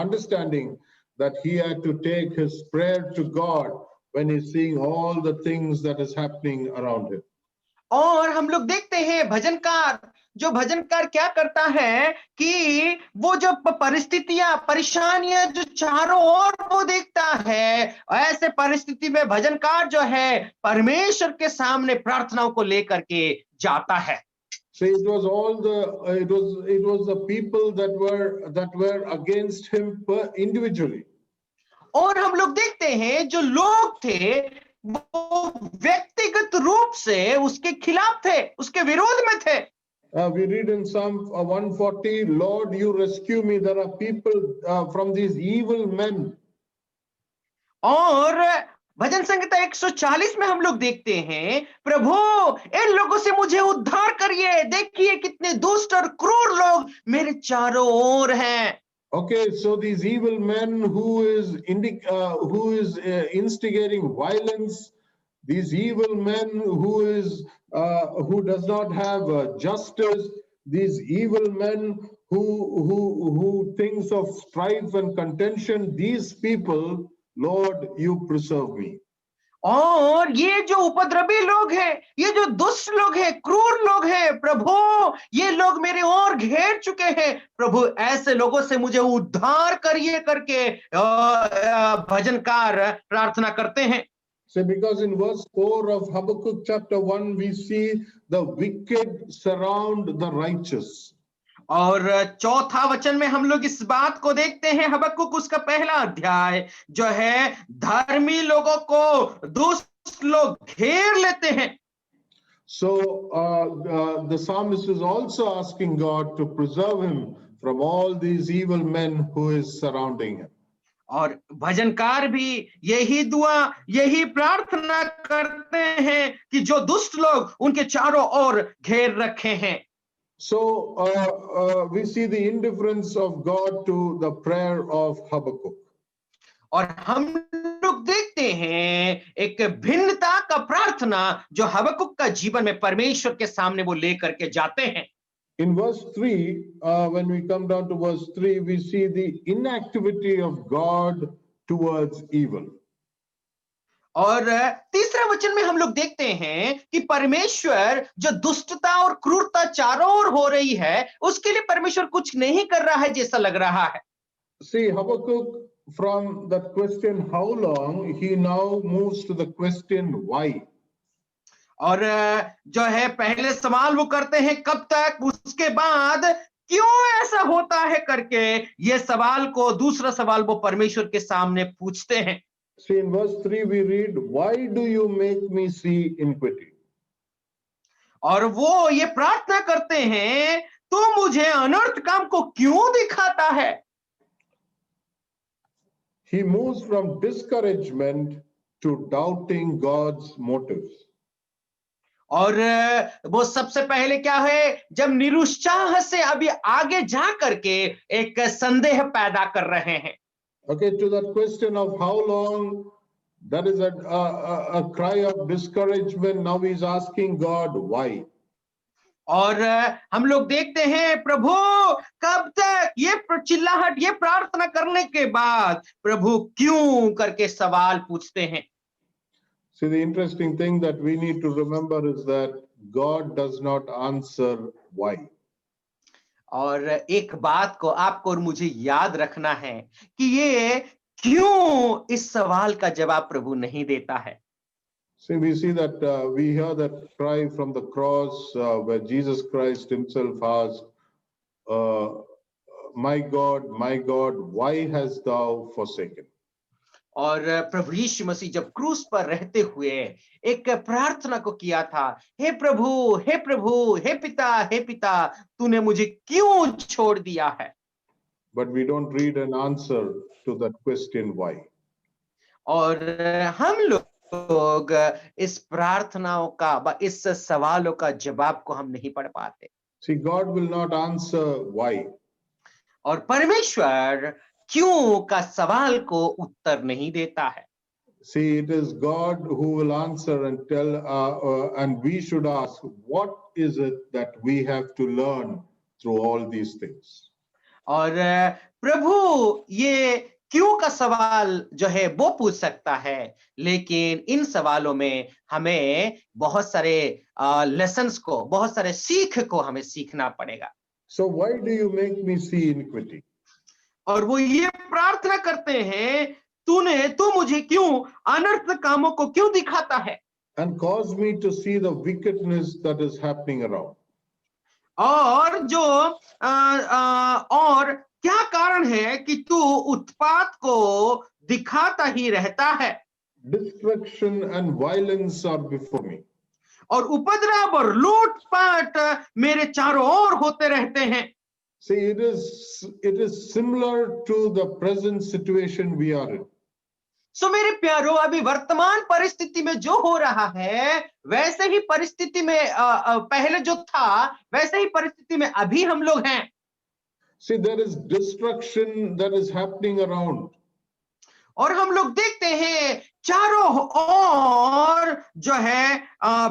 understanding that he had to take his prayer to God when he's seeing all the things that is happening around him. और हम लोग देखते हैं भजनकार क्या करता है कि वो जो परिस्थितियां, परेशानियां जो चारों ओर वो देखता है, ऐसे परिस्थिति में भजनकार जो है परमेश्वर के सामने प्रार्थनाओं को लेकर के जाता है। So it was the people that were against him individually. और हम लोग देखते हैं जो लोग थे वो व्यक्तिगत रूप से उसके खिलाफ थे, उसके विरोध में थे। We read in Psalm 140, Lord, you rescue me. There are people from these evil men. और भजन संहिता 140 में हम लोग देखते हैं, प्रभु इन लोगों से मुझे उद्धार करिए, देखिए कितने दुष्ट और क्रूर लोग मेरे चारों ओर हैं। Okay, so these evil men who is instigating violence, these evil men who does not have justice, these evil men who thinks of strife and contention, these people, Lord, you preserve me. और ये जो उपद्रवी लोग हैं, ये जो दुष्ट लोग हैं, क्रूर लोग हैं, प्रभु ये लोग मेरे ओर घेर चुके हैं, प्रभु ऐसे लोगों से मुझे उद्धार करिए करके भजनकार प्रार्थना करते हैं। So because in verse 4 of Habakkuk chapter 1 we see the wicked surround the righteous. और चौथा वचन में हम लोग इस बात को देखते हैं, हबक्कुक उसका पहला अध्याय जो है, धर्मी लोगों को दुष्ट लोग घेर लेते हैं। So the psalmist is also asking God to preserve him from all these evil men who is surrounding him. और भजनकार भी यही दुआ, यही प्रार्थना करते हैं कि जो दुष्ट लोग उनके चारों ओर घेर रखे हैं। So we see the indifference of God to the prayer of Habakkuk. और हम लोग देखते हैं एक भिन्नता का प्रार्थना जो हबक्कुक का जीवन में परमेश्वर के सामने वो लेकर के जाते हैं। In verse 3, when we come down to verse 3, we see the inactivity of God towards evil. और तीसरा वचन में हम लोग देखते हैं कि परमेश्वर जो दुष्टता और क्रूरता चारों ओर हो रही है उसके लिए परमेश्वर कुछ नहीं कर रहा है जैसा लग रहा है। See, Habakkuk, from that question, how long, he now moves to the question, why? और जो है पहले सवाल वो करते हैं कब तक, उसके बाद क्यों ऐसा होता है करके ये सवाल को, दूसरा सवाल वो परमेश्वर के सामने पूछते हैं। See, in verse 3 we read, why do you make me see iniquity? और वो ये प्रार्थना करते हैं, तू मुझे अनर्थ काम को क्यों दिखाता है। He moves from discouragement to doubting God's motives. और वो सबसे पहले क्या है, जब निरुत्साह से अभी आगे जा करके एक संदेह पैदा कर रहे हैं। Okay, to that question of how long, that is a cry of discouragement. Now he's asking God, why? और हम लोग देखते हैं प्रभु कब तक, ये चिल्लाहट, ये प्रार्थना करने के बाद प्रभु क्यों करके सवाल पूछते हैं। See, the interesting thing that we need to remember is that God does not answer why. और एक बात को आपको और मुझे याद रखना है कि ये क्यों इस सवाल का जवाब प्रभु नहीं देता है। See, we see that we hear that cry from the cross where Jesus Christ himself asked, my God, why hast thou forsaken? और प्रभु यीशु मसीह जब क्रूस पर रहते हुए एक प्रार्थना को किया था, हे प्रभु, हे प्रभु, हे पिता, तूने मुझे क्यों छोड़ दिया है। But we don't read an answer to that question, why. और हम लोग इस प्रार्थनाओं का, इस सवालों का जवाब को हम नहीं पढ़ पाते। See, God will not answer why. और परमेश्वर क्यों का सवाल को उत्तर नहीं देता है। See, it is God who will answer and tell, and we should ask, what is it that we have to learn through all these things? और प्रभु ये क्यों का सवाल जो है वो पूछ सकता है, लेकिन इन सवालों में हमें बहुत सारे लेसन्स को, बहुत सारे सीख को हमें सीखना पड़ेगा। So why do you make me see iniquity? और वो ये प्रार्थना करते हैं, तू मुझे क्यों अनर्थ कामों को क्यों दिखाता है, And cause me to see the wickedness that is happening around. और जो और क्या कारण है कि तू उत्पात को दिखाता ही रहता है। Destruction and violence are before me. और उपद्रव और लूटपाट मेरे चारों ओर होते रहते हैं। See, it is similar to the present situation we are in. सो मेरे प्यारो, अभी वर्तमान परिस्थिति में जो हो रहा है वैसे ही परिस्थिति में पहले जो था वैसे ही परिस्थिति में अभी हम लोग हैं। See, there is destruction that is happening around. और हम लोग देखते हैं चारों ओर जो है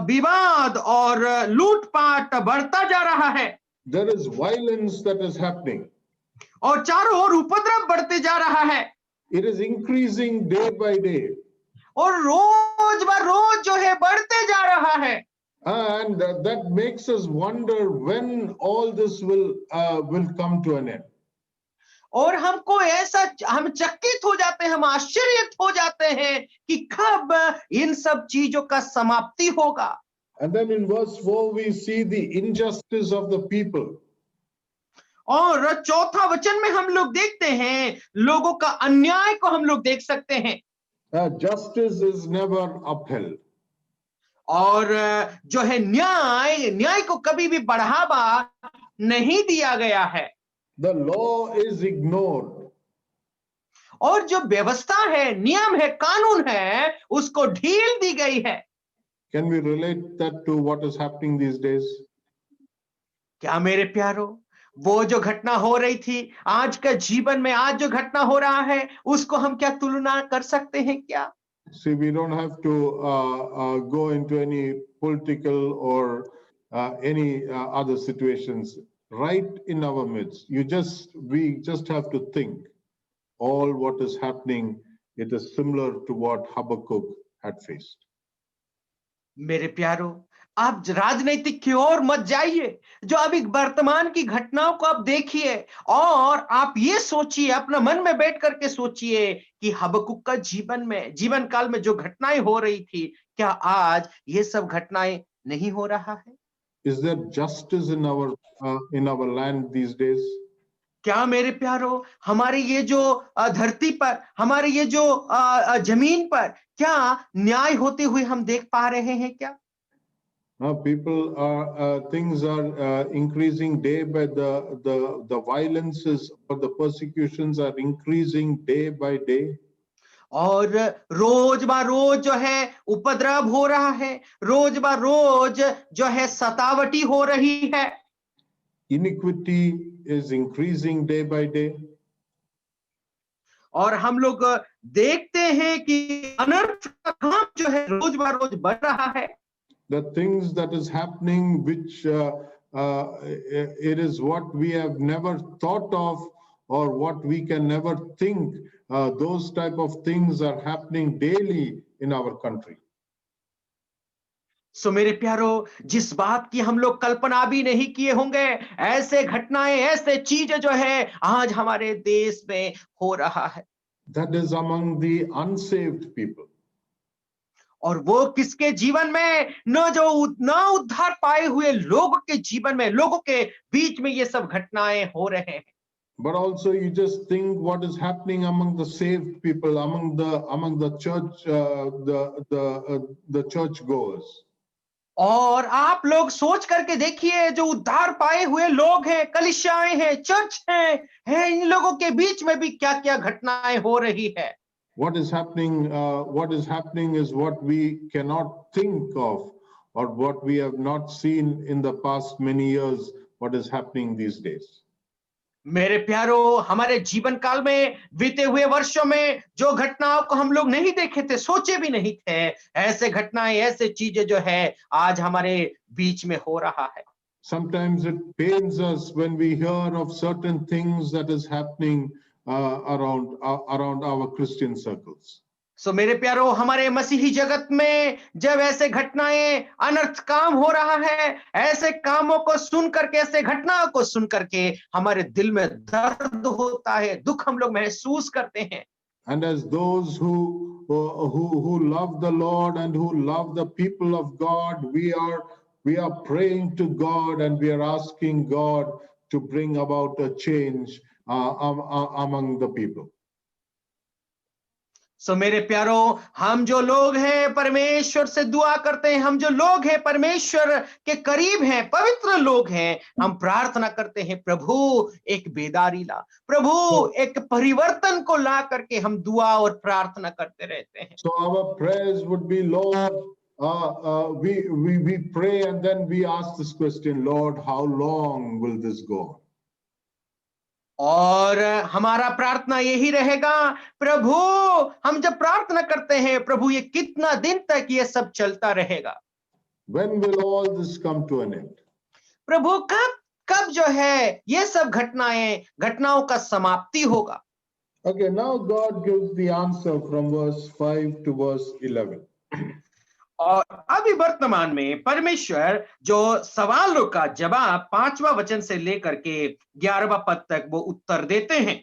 विवाद और लूटपाट बढ़ता जा रहा है। There is violence that is happening. और चारों ओर उपद्रव बढ़ते जा रहा है। It is increasing day by day. और रोज ब रोज जो है बढ़ते जा रहा है। And that makes us wonder when all this will come to an end. और हमको ऐसा, हम चकित हो जाते हैं, हम आश्चर्यचकित हो जाते हैं कि कब इन सब चीजों का समाप्ति होगा। And then in verse 4 we see the injustice of the people. और चौथा वचन में हम लोग देखते हैं लोगों का अन्याय को हम लोग देख सकते हैं। Justice is never upheld. और जो है न्याय को कभी भी बढ़ावा नहीं दिया गया है। the law is ignored. और जो व्यवस्था है, नियम है, कानून है, उसको ढील दी गई है। Can we relate that to what is happening these days? क्या मेरे प्यारो, वो जो घटना हो रही थी, आज का जीवन में आज जो घटना हो रहा है, उसको हम क्या तुलना कर सकते हैं क्या? See, we don't have to go into any political or any other situations. Right in our midst, we just have to think. All what is happening, it is similar to what Habakkuk had faced. मेरे प्यारो, आप राजनीतिक की ओर मत जाइए। जो अभी वर्तमान की घटनाओं को आप देखिए और आप ये सोचिए, अपना मन में बैठ करके सोचिए कि हबक्कुक का जीवन काल में जो घटनाएं हो रही थी, क्या आज ये सब घटनाएं नहीं हो रहा है? Is there justice in our land these days? क्या मेरे प्यारो, हमारे ये जो धरती पर, हमारे ये जो जमीन पर क्या न्याय होते हुए हम देख पा रहे हैं क्या? Things are increasing day by the violences, but the persecutions are increasing day by day. और रोज बा रोज जो है उपद्रव हो रहा है, रोज बा रोज जो है सतावटी हो रही है। Iniquity is increasing day by day. और हम लोग देखते हैं कि अनर्थ का काम जो है रोज बा रोज बढ़ रहा है। The things that is happening, which it is what we have never thought of or what we can never think, those type of things are happening daily in our country. सो मेरे प्यारो, जिस बात की हम लोग कल्पना भी नहीं किए होंगे, ऐसे घटनाएं, ऐसे चीजें जो है आज हमारे देश में हो रहा है। That is among the unsaved people. और वो किसके जीवन में? न उद्धार पाए हुए लोगों के जीवन में, लोगों के बीच में ये सब घटनाएं हो रहे हैं। But also you just think what is happening among the saved people, among the church, the church goers. और आप लोग सोच करके देखिए, जो उद्धार पाए हुए लोग हैं, कलीसियाएं हैं, चर्च हैं, इन लोगों के बीच में भी क्या-क्या घटनाएं हो रही है। What is happening is what we cannot think of or what we have not seen in the past many years, what is happening these days. मेरे प्यारो, हमारे जीवन काल में बीते हुए वर्षों में जो घटनाओं को हम लोग नहीं देखे थे, सोचे भी नहीं थे, ऐसे घटनाएं, ऐसे चीजें जो है आज हमारे बीच में हो रहा है। Sometimes it pains us when we hear of certain things that is happening around our Christian circles. सो मेरे प्यारो, हमारे मसीही जगत में जब ऐसे घटनाएं, अनर्थ काम हो रहा है, ऐसे कामों को सुन करके, ऐसे घटनाओं को सुन करके हमारे दिल में दर्द होता है, दुख हम लोग महसूस करते हैं। And as those who love the Lord and who love the people of God, we are praying to God and we are asking God to bring about a change among the people. सो मेरे प्यारो, हम जो लोग हैं परमेश्वर से दुआ करते हैं, हम जो लोग हैं परमेश्वर के करीब हैं, पवित्र लोग हैं, हम प्रार्थना करते हैं, प्रभु एक बेदारी ला, प्रभु एक परिवर्तन को ला करके हम दुआ और प्रार्थना करते रहते हैं। So our prayers would be, Lord, we pray and then we ask this question, Lord, how long will this go on? और हमारा प्रार्थना यही रहेगा, प्रभु हम जब प्रार्थना करते हैं, प्रभु ये कितना दिन तक ये सब चलता रहेगा? When will all this come to an end? प्रभु कब जो है ये सब घटनाओं का समाप्ति होगा? Okay, now God gives the answer from verse 5 to verse 11. और अभी वर्तमान में परमेश्वर जो सवालों का जवाब 5वां वचन से लेकर के 11वां पद तक वो उत्तर देते हैं।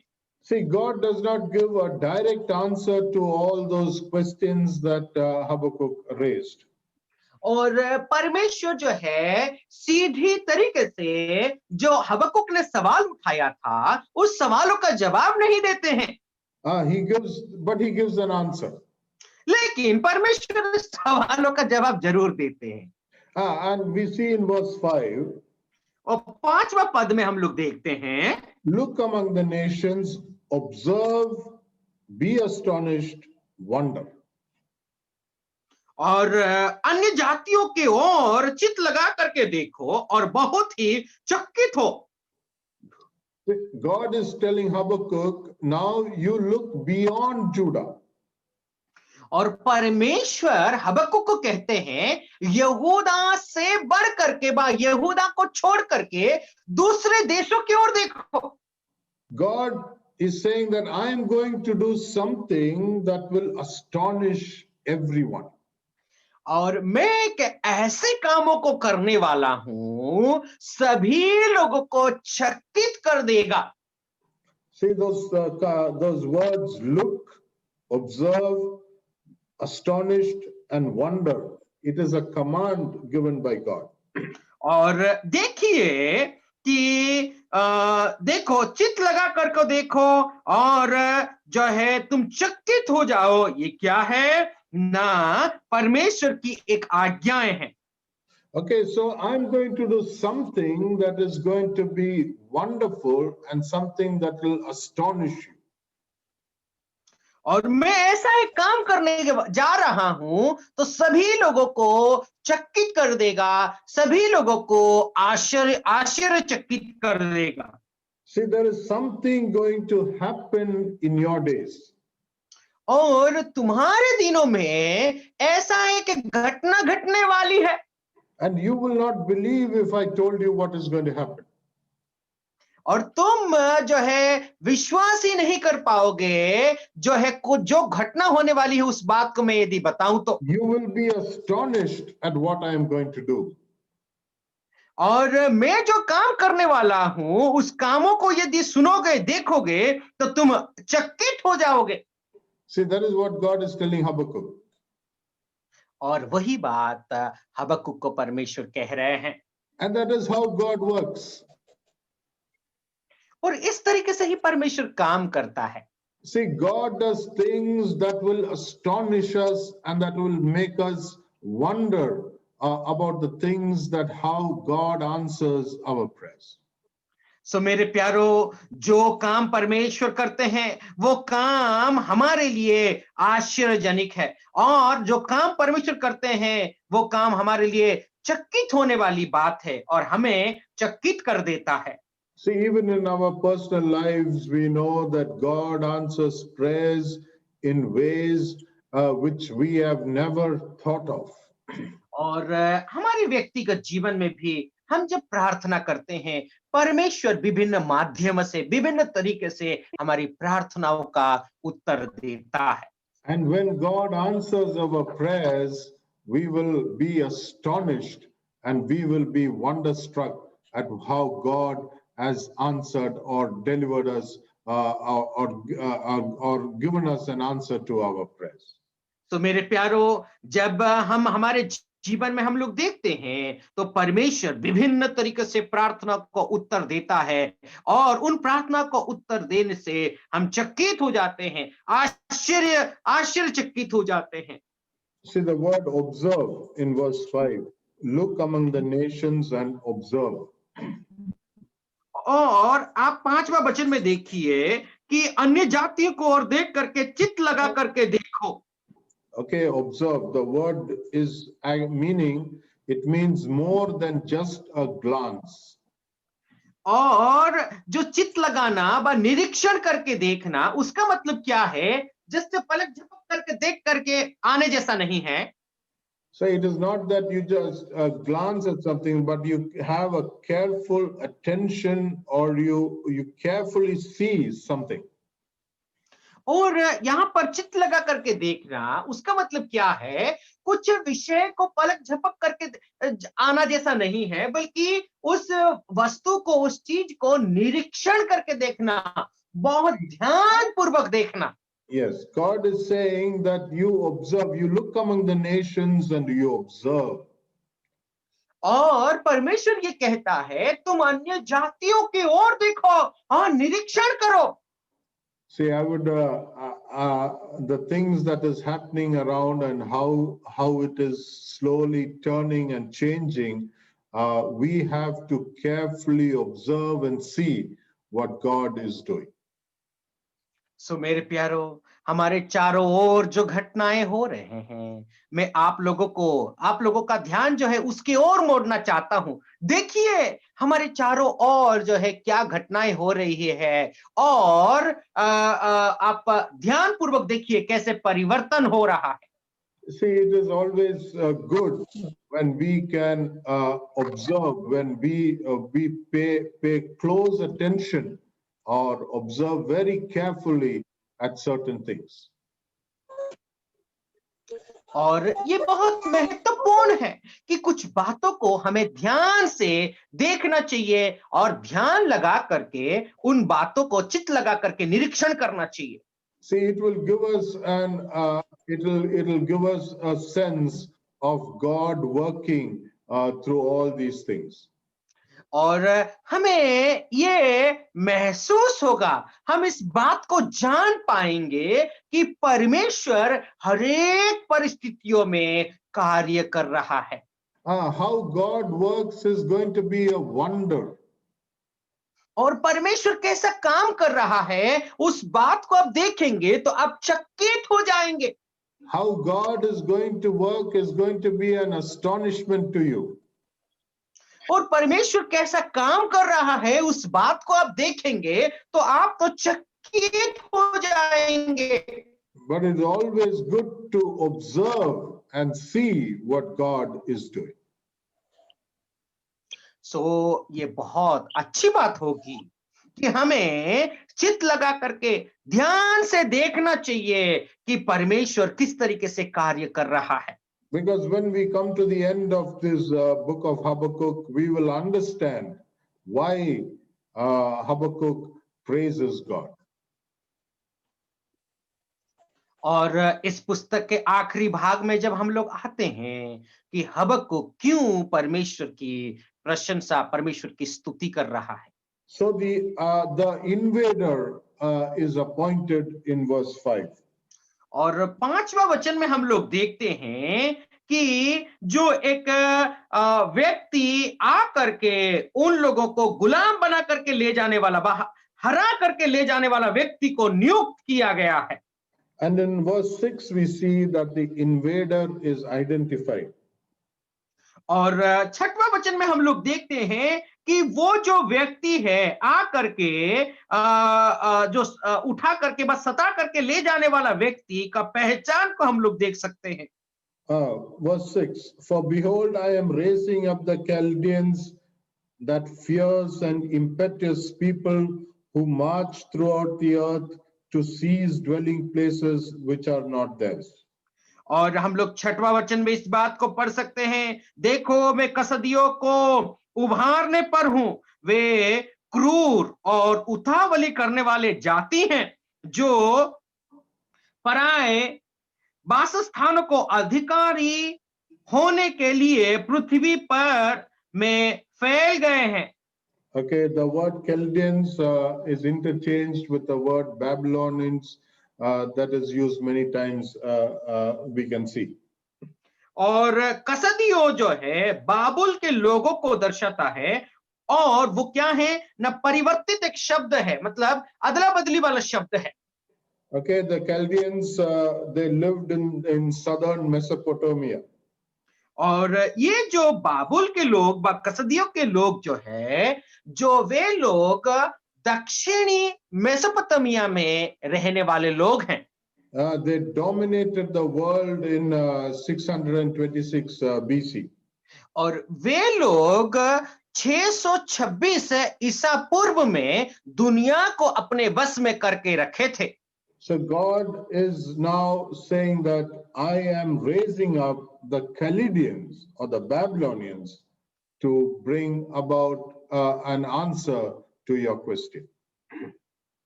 See, God does not give a direct answer to all those questions that Habakkuk raised. और परमेश्वर जो है सीधी तरीके से जो हबक्कुक ने सवाल उठाया था, उस सवालों का जवाब नहीं देते हैं। He gives an answer. लेकिन परमेश्वर सवालों का जवाब जरूर देते हैं। And we see in verse 5. और 5वां पद में हम लोग देखते हैं, Look among the nations, observe, be astonished, wonder. और अन्य जातियों के ओर चित्त लगा करके देखो और बहुत ही चकित हो। God is telling Habakkuk, now you look beyond Judah. और परमेश्वर हबक्कुक को कहते हैं यहूदा से बढ़ करके यहूदा को छोड़ करके दूसरे देशों की ओर देखो। God is saying that I am going to do something that will astonish everyone. और मैं एक ऐसे कामों को करने वाला हूं सभी लोगों को चकित कर देगा। See those words, look, observe, astonished, and wonder. It is a command given by God. और देखिए कि देखो, चित्त लगा करके देखो और जो है तुम चकित हो जाओ, ये क्या है ना, परमेश्वर की एक आज्ञाएं हैं। Okay, so I'm going to do something that is going to be wonderful and something that will astonish you. और मैं ऐसा एक काम करने जा रहा हूं तो सभी लोगों को चकित कर देगा, सभी लोगों को आश्चर्यचकित कर देगा। See, there is something going to happen in your days. और तुम्हारे दिनों में ऐसा एक घटना घटने वाली है। And you will not believe if I told you what is going to happen. और तुम जो है विश्वास ही नहीं कर पाओगे जो है जो घटना होने वाली है उस बात को मैं यदि बताऊं तो। You will be astonished at what I am going to do. और मैं जो काम करने वाला हूं उस कामों को यदि सुनोगे देखोगे तो तुम चकित हो जाओगे। See, that is what God is telling Habakkuk. और वही बात हबक्कुक को परमेश्वर कह रहे हैं। And that is how God works. और इस तरीके से ही परमेश्वर काम करता है। See, God does things that will astonish us and that will make us wonder about the things that how God answers our prayers. सो मेरे प्यारो, जो काम परमेश्वर करते हैं वो काम हमारे लिए आश्चर्यजनक है, और जो काम परमेश्वर करते हैं वो काम हमारे लिए चकित होने वाली बात है और हमें चकित कर देता है। See, even in our personal lives, we know that God answers prayers in ways which we have never thought of. और हमारे व्यक्तिगत जीवन में भी हम जब प्रार्थना करते हैं परमेश्वर विभिन्न माध्यम से विभिन्न तरीके से हमारी प्रार्थनाओं का उत्तर देता है। And when God answers our prayers, we will be astonished and we will be wonderstruck at how God has answered or delivered us or given us an answer to our prayers. तो मेरे प्यारो, जब हम हमारे जीवन में हम लोग देखते हैं तो परमेश्वर विभिन्न तरीके से प्रार्थना को उत्तर देता है और उन प्रार्थना को उत्तर देने से हम चकित हो जाते हैं, आश्चर्यचकित हो जाते हैं। See the word observe in verse 5. Look among the nations and observe. और आप 5वां वचन में देखिए कि अन्य जातियों को और देख करके चित्त लगा करके देखो। Okay, observe. The word is meaning, it means more than just a glance. और जो चित्त लगाना व निरीक्षण करके देखना उसका मतलब क्या है, जैसे पलक झपक करके देख करके आने जैसा नहीं है। So it is not that you just glance at something, but you have a careful attention or you carefully see something. और यहाँ पर चित्त लगा करके देखना उसका मतलब क्या है, कुछ विषय को पलक झपक करके आना जैसा नहीं है, बल्कि उस वस्तु को उस चीज को निरीक्षण करके देखना, बहुत ध्यान पूर्वक देखना। Yes, God is saying that you observe, you look among the nations and you observe. और परमेश्वर ये कहता है तुम अन्य जातियों की ओर देखो और निरीक्षण करो। See, I would the things that is happening around and how it is slowly turning and changing, we have to carefully observe and see what God is doing. सो मेरे प्यारो, हमारे चारों ओर जो घटनाएं हो रहे हैं, मैं आप लोगों का ध्यान जो है उसकी ओर मोड़ना चाहता हूं। देखिए हमारे चारों ओर जो है क्या घटनाएं हो रही है, और आप ध्यान पूर्वक देखिए कैसे परिवर्तन हो रहा है। See, it is always good when we can observe, when we pay close attention or observe very carefully at certain things. और ये बहुत महत्वपूर्ण है कि कुछ बातों को हमें ध्यान से देखना चाहिए और ध्यान लगा करके उन बातों को चित्त लगा करके निरीक्षण करना चाहिए। See, it will give us it'll give us a sense of God working through all these things. और हमें ये महसूस होगा, हम इस बात को जान पाएंगे कि परमेश्वर हर एक परिस्थितियों में कार्य कर रहा है। How God works is going to be a wonder. और परमेश्वर कैसा काम कर रहा है उस बात को आप देखेंगे तो आप चकित हो जाएंगे। How God is going to work is going to be an astonishment to you. और परमेश्वर कैसा काम कर रहा है उस बात को आप देखेंगे तो आप तो चकित हो जाएंगे। But it's always good to observe and see what God is doing. सो ये बहुत अच्छी बात होगी कि हमें चित्त लगा करके ध्यान से देखना चाहिए कि परमेश्वर किस तरीके से कार्य कर रहा है। Because when we come to the end of this book of Habakkuk, we will understand why Habakkuk praises God. और इस पुस्तक के आखिरी भाग में जब हम लोग आते हैं कि हबक्कुक क्यों परमेश्वर की प्रशंसा, परमेश्वर की स्तुति कर रहा है। So the invader is appointed in verse 5. और 5वां वचन में हम लोग देखते हैं कि जो एक व्यक्ति आ करके उन लोगों को गुलाम बना करके ले जाने वाला, हरा करके ले जाने वाला व्यक्ति को नियुक्त किया गया है। And in verse 6 we see that the invader is identified. और 6वां वचन में हम लोग देखते हैं कि वो जो व्यक्ति है आ करके जो उठा करके बस सता करके ले जाने वाला व्यक्ति का पहचान को हम लोग देख सकते हैं। Verse 6, for behold, I am raising up the Chaldeans, that fierce and impetuous people who march throughout the earth to seize dwelling places which are not theirs. और हम लोग 6वां वचन में इस बात को पढ़ सकते हैं, देखो मैं कसदियों को उभारने पर हूं, वे क्रूर और उतावली करने वाले जाति हैं जो पराए वासस्थानों को अधिकारी होने के लिए पृथ्वी पर में फैल गए हैं। Okay, the word Chaldeans is interchanged with the word Babylonians that is used many times, we can see. और कसदियों जो है बाबुल के लोगों को दर्शाता है, और वो क्या है ना, परिवर्तित एक शब्द है, मतलब अदला बदली वाला शब्द है। Okay, the Chaldeans they lived in southern Mesopotamia. और ये जो बाबुल के लोग, कसदियों के लोग जो है, जो वे लोग दक्षिणी मेसोपोटामिया में रहने वाले लोग हैं। They dominated the world in 626 BC. और वे लोग 626 ईसा पूर्व में दुनिया को अपने वश में करके रखे थे। So God is now saying that I am raising up the Chaldeans or the Babylonians to bring about an answer to your question.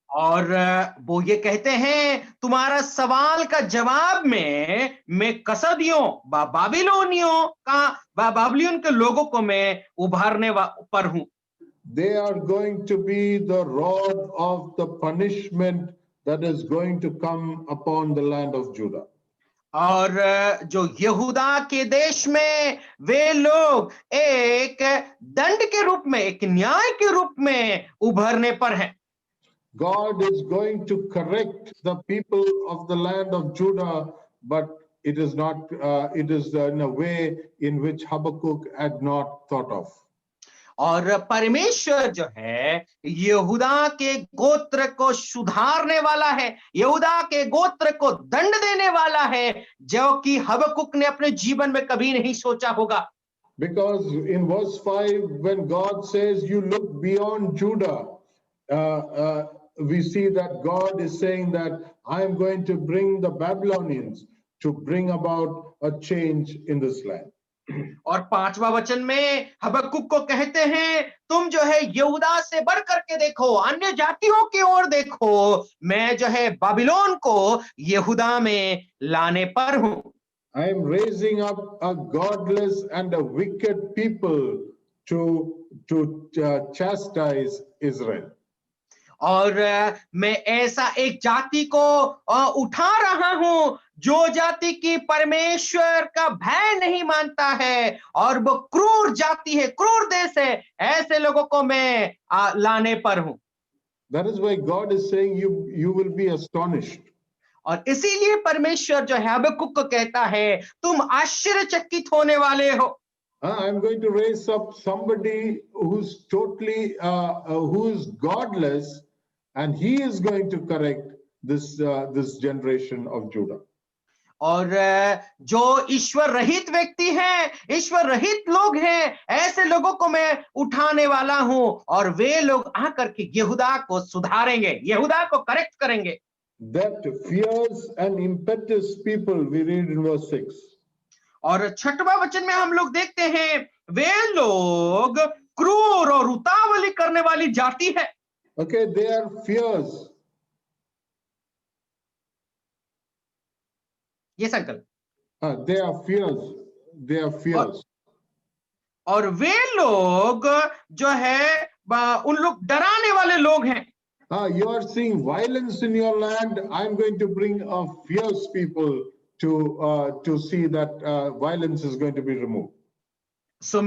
और वो ये कहते हैं तुम्हारा सवाल का जवाब में मैं कसदियों बाबिलोन के लोगों को मैं उभारने पर हूं। They are going to be the rod of the punishment that is going to come upon the land of Judah. और जो यहूदा के देश में वे लोग एक दंड के रूप में, एक न्याय के रूप में उभरने पर हैं। God is going to correct the people of the land of Judah, but it is not, it is in a way in which Habakkuk had not thought of. और परमेश्वर जो है यहूदा के गोत्र को सुधारने वाला है, यहूदा के गोत्र को दंड देने वाला है, जो कि हबक्कुक ने अपने जीवन में कभी नहीं सोचा होगा। Because in verse 5, when God says, you look beyond Judah, we see that God is saying that I am going to bring the Babylonians to bring about a change in this land. और 5वां वचन में हबक्कुक को कहते हैं, तुम जो है यहूदा से बढ़ करके देखो, अन्य जातियों की ओर देखो, मैं जो है बाबिलोन को यहूदा में लाने पर हूं। I am raising up a godless and a wicked people to chastise Israel. और मैं ऐसा एक जाति को उठा रहा हूं जो जाति की परमेश्वर का भय नहीं मानता है और वो क्रूर जाति है, क्रूर देश है, ऐसे लोगों को मैं लाने पर हूं। That is why God is saying you will be astonished. और इसीलिए परमेश्वर जो है हबक्कुक को कहता है, तुम आश्चर्यचकित होने वाले हो। I'm going to raise up somebody who's totally who's godless, and he is going to correct this generation of Judah. और जो ईश्वर रहित व्यक्ति हैं, ईश्वर रहित लोग हैं, ऐसे लोगों को मैं उठाने वाला हूं और वे लोग आकर के यहूदा को सुधारेंगे, यहूदा को करेक्ट करेंगे। That fierce and impetuous people, we read in verse 6. और 6वां वचन में हम लोग देखते हैं, वे लोग क्रूर और उतावली करने वाली जाति है। Okay, they are fierce. Yes, uncle. They are fierce. They are fierce. और वे लोग जो है उन लोग डराने वाले लोग हैं। You are seeing violence in your land. I'm going to bring a fierce people to see that violence is going to be removed. सो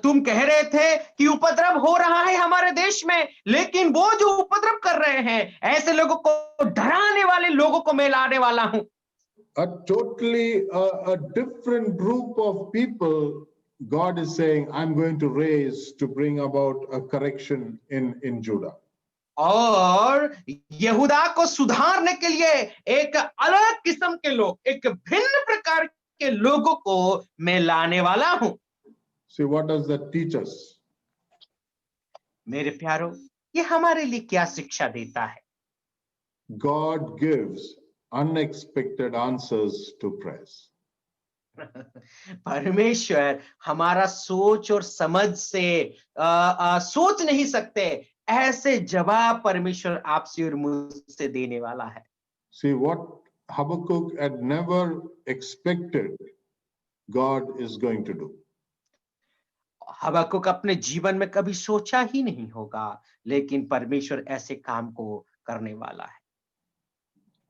तुम कह रहे थे कि उपद्रव हो रहा है हमारे देश में, लेकिन वो जो उपद्रव कर रहे हैं, ऐसे लोगों को डराने वाले लोगों को मैं लाने वाला हूं। A totally a different group of people, God is saying, I'm going to raise to bring about a correction in Judah. और यहूदा को सुधारने के लिए एक अलग किस्म के लोग, एक भिन्न प्रकार के लोगों को मैं लाने वाला हूं। See, what does that teach us? मेरे प्यारों, ये हमारे लिए क्या शिक्षा देता है? God gives unexpected answers to prayers. परमेश्वर हमारा सोच और समझ से सोच नहीं सकते ऐसे जवाब परमेश्वर आपसे और मुझसे देने वाला है। See, what Habakkuk had never expected, God is going to do. हबक्कुक अपने जीवन में कभी सोचा ही नहीं होगा, लेकिन परमेश्वर ऐसे काम को करने वाला है।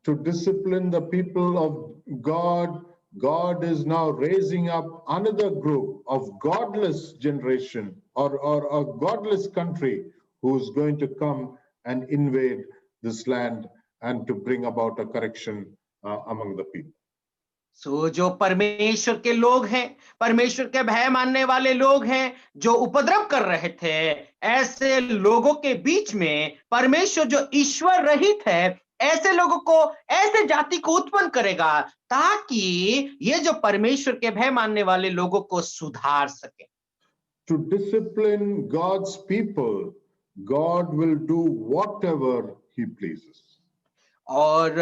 To discipline the people of God, God is now raising up another group of godless generation or a godless country who's going to come and invade this land and to bring about a correction among the people. सो जो परमेश्वर के लोग हैं, परमेश्वर के भय मानने वाले लोग हैं, जो उपद्रव कर रहे थे, ऐसे लोगों के बीच में परमेश्वर जो ईश्वर रहित है, ऐसे लोगों को, ऐसे जाति को उत्पन्न करेगा ताकि ये जो परमेश्वर के भय मानने वाले लोगों को सुधार सके। To discipline God's people, God will do whatever he pleases. और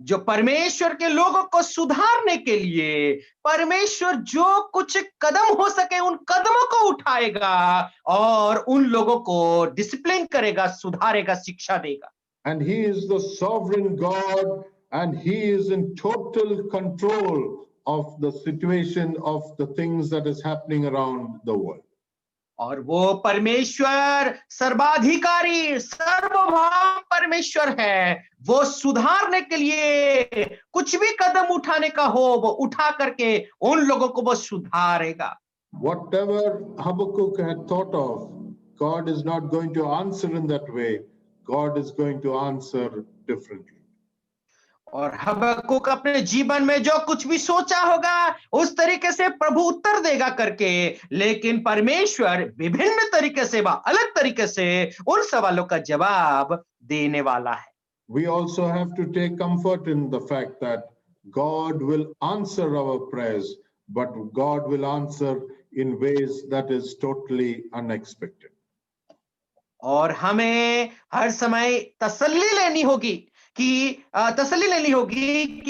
जो परमेश्वर के लोगों को सुधारने के लिए परमेश्वर जो कुछ कदम हो सके उन कदमों को उठाएगा और उन लोगों को डिसिप्लिन करेगा, सुधारेगा, शिक्षा देगा। And he is the sovereign God, and he is in total control of the situation of the things that is happening around the world. और वो परमेश्वर सर्वाधिकारी सर्वभौम परमेश्वर है। वो सुधारने के लिए कुछ भी कदम उठाने का हो वो उठा करके उन लोगों को वो सुधारेगा। Whatever Habakkuk had thought of, God is not going to answer in that way. God is going to answer differently. और हबक्कुक अपने जीवन में जो कुछ भी सोचा होगा उस तरीके से प्रभु उत्तर देगा करके, लेकिन परमेश्वर विभिन्न तरीके से व अलग तरीके से उन सवालों का जवाब देने वाला है। We also have to take comfort in the fact that God will answer our prayers, but God will answer in ways that is totally unexpected. और हमें हर समय तसल्ली लेनी होगी कि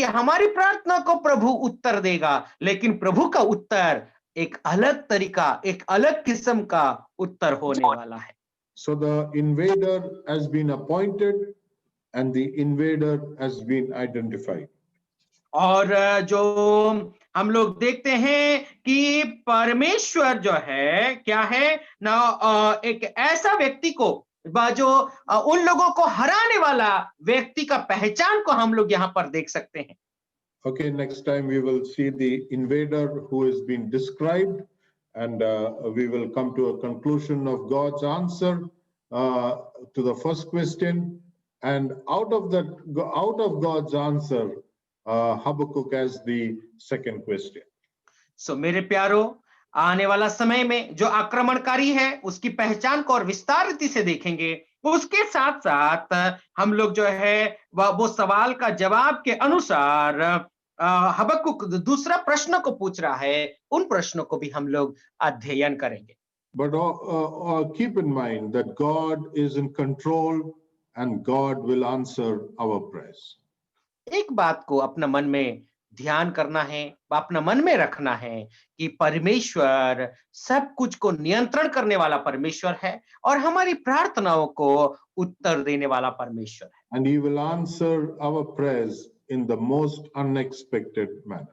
हमारी प्रार्थना को प्रभु उत्तर देगा, लेकिन प्रभु का उत्तर एक अलग तरीका, एक अलग किस्म का उत्तर होने वाला है। So the invader has been appointed and the invader has been identified. और जो हम लोग देखते हैं कि परमेश्वर जो है क्या है ना, एक ऐसा व्यक्ति को जो उन लोगों को हराने वाला व्यक्ति का पहचान को हम लोग यहाँ पर देख सकते हैं। Okay, next time we will see the invader who has been described, and we will come to a conclusion of God's answer to the first question. And out of God's answer, Habakkuk has the second question. सो मेरे प्यारो, आने वाला समय में जो आक्रमणकारी है उसकी पहचान को और विस्तार रीति से देखेंगे। उसके साथ साथ हम लोग जो है वो सवाल का जवाब के अनुसार हबक्कुक दूसरा प्रश्न को पूछ रहा है, उन प्रश्नों को भी हम लोग अध्ययन करेंगे। But keep in mind that God is in control and God will answer our prayers. एक बात को अपना मन में ध्यान करना है, अपना मन में रखना है कि परमेश्वर सब कुछ को नियंत्रण करने वाला परमेश्वर है और हमारी प्रार्थनाओं को उत्तर देने वाला परमेश्वर है। And he will answer our prayers in the most unexpected manner.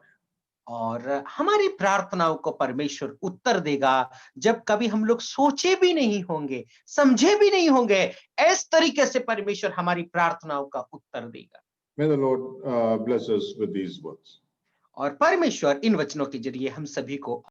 और हमारी प्रार्थनाओं को परमेश्वर उत्तर देगा जब कभी हम लोग सोचे भी नहीं होंगे, समझे भी नहीं होंगे, इस तरीके से परमेश्वर हमारी प्रार्थनाओं का उत्तर देगा। May the Lord bless us with these words. और परमेश्वर इन वचनों के जरिए हम सभी को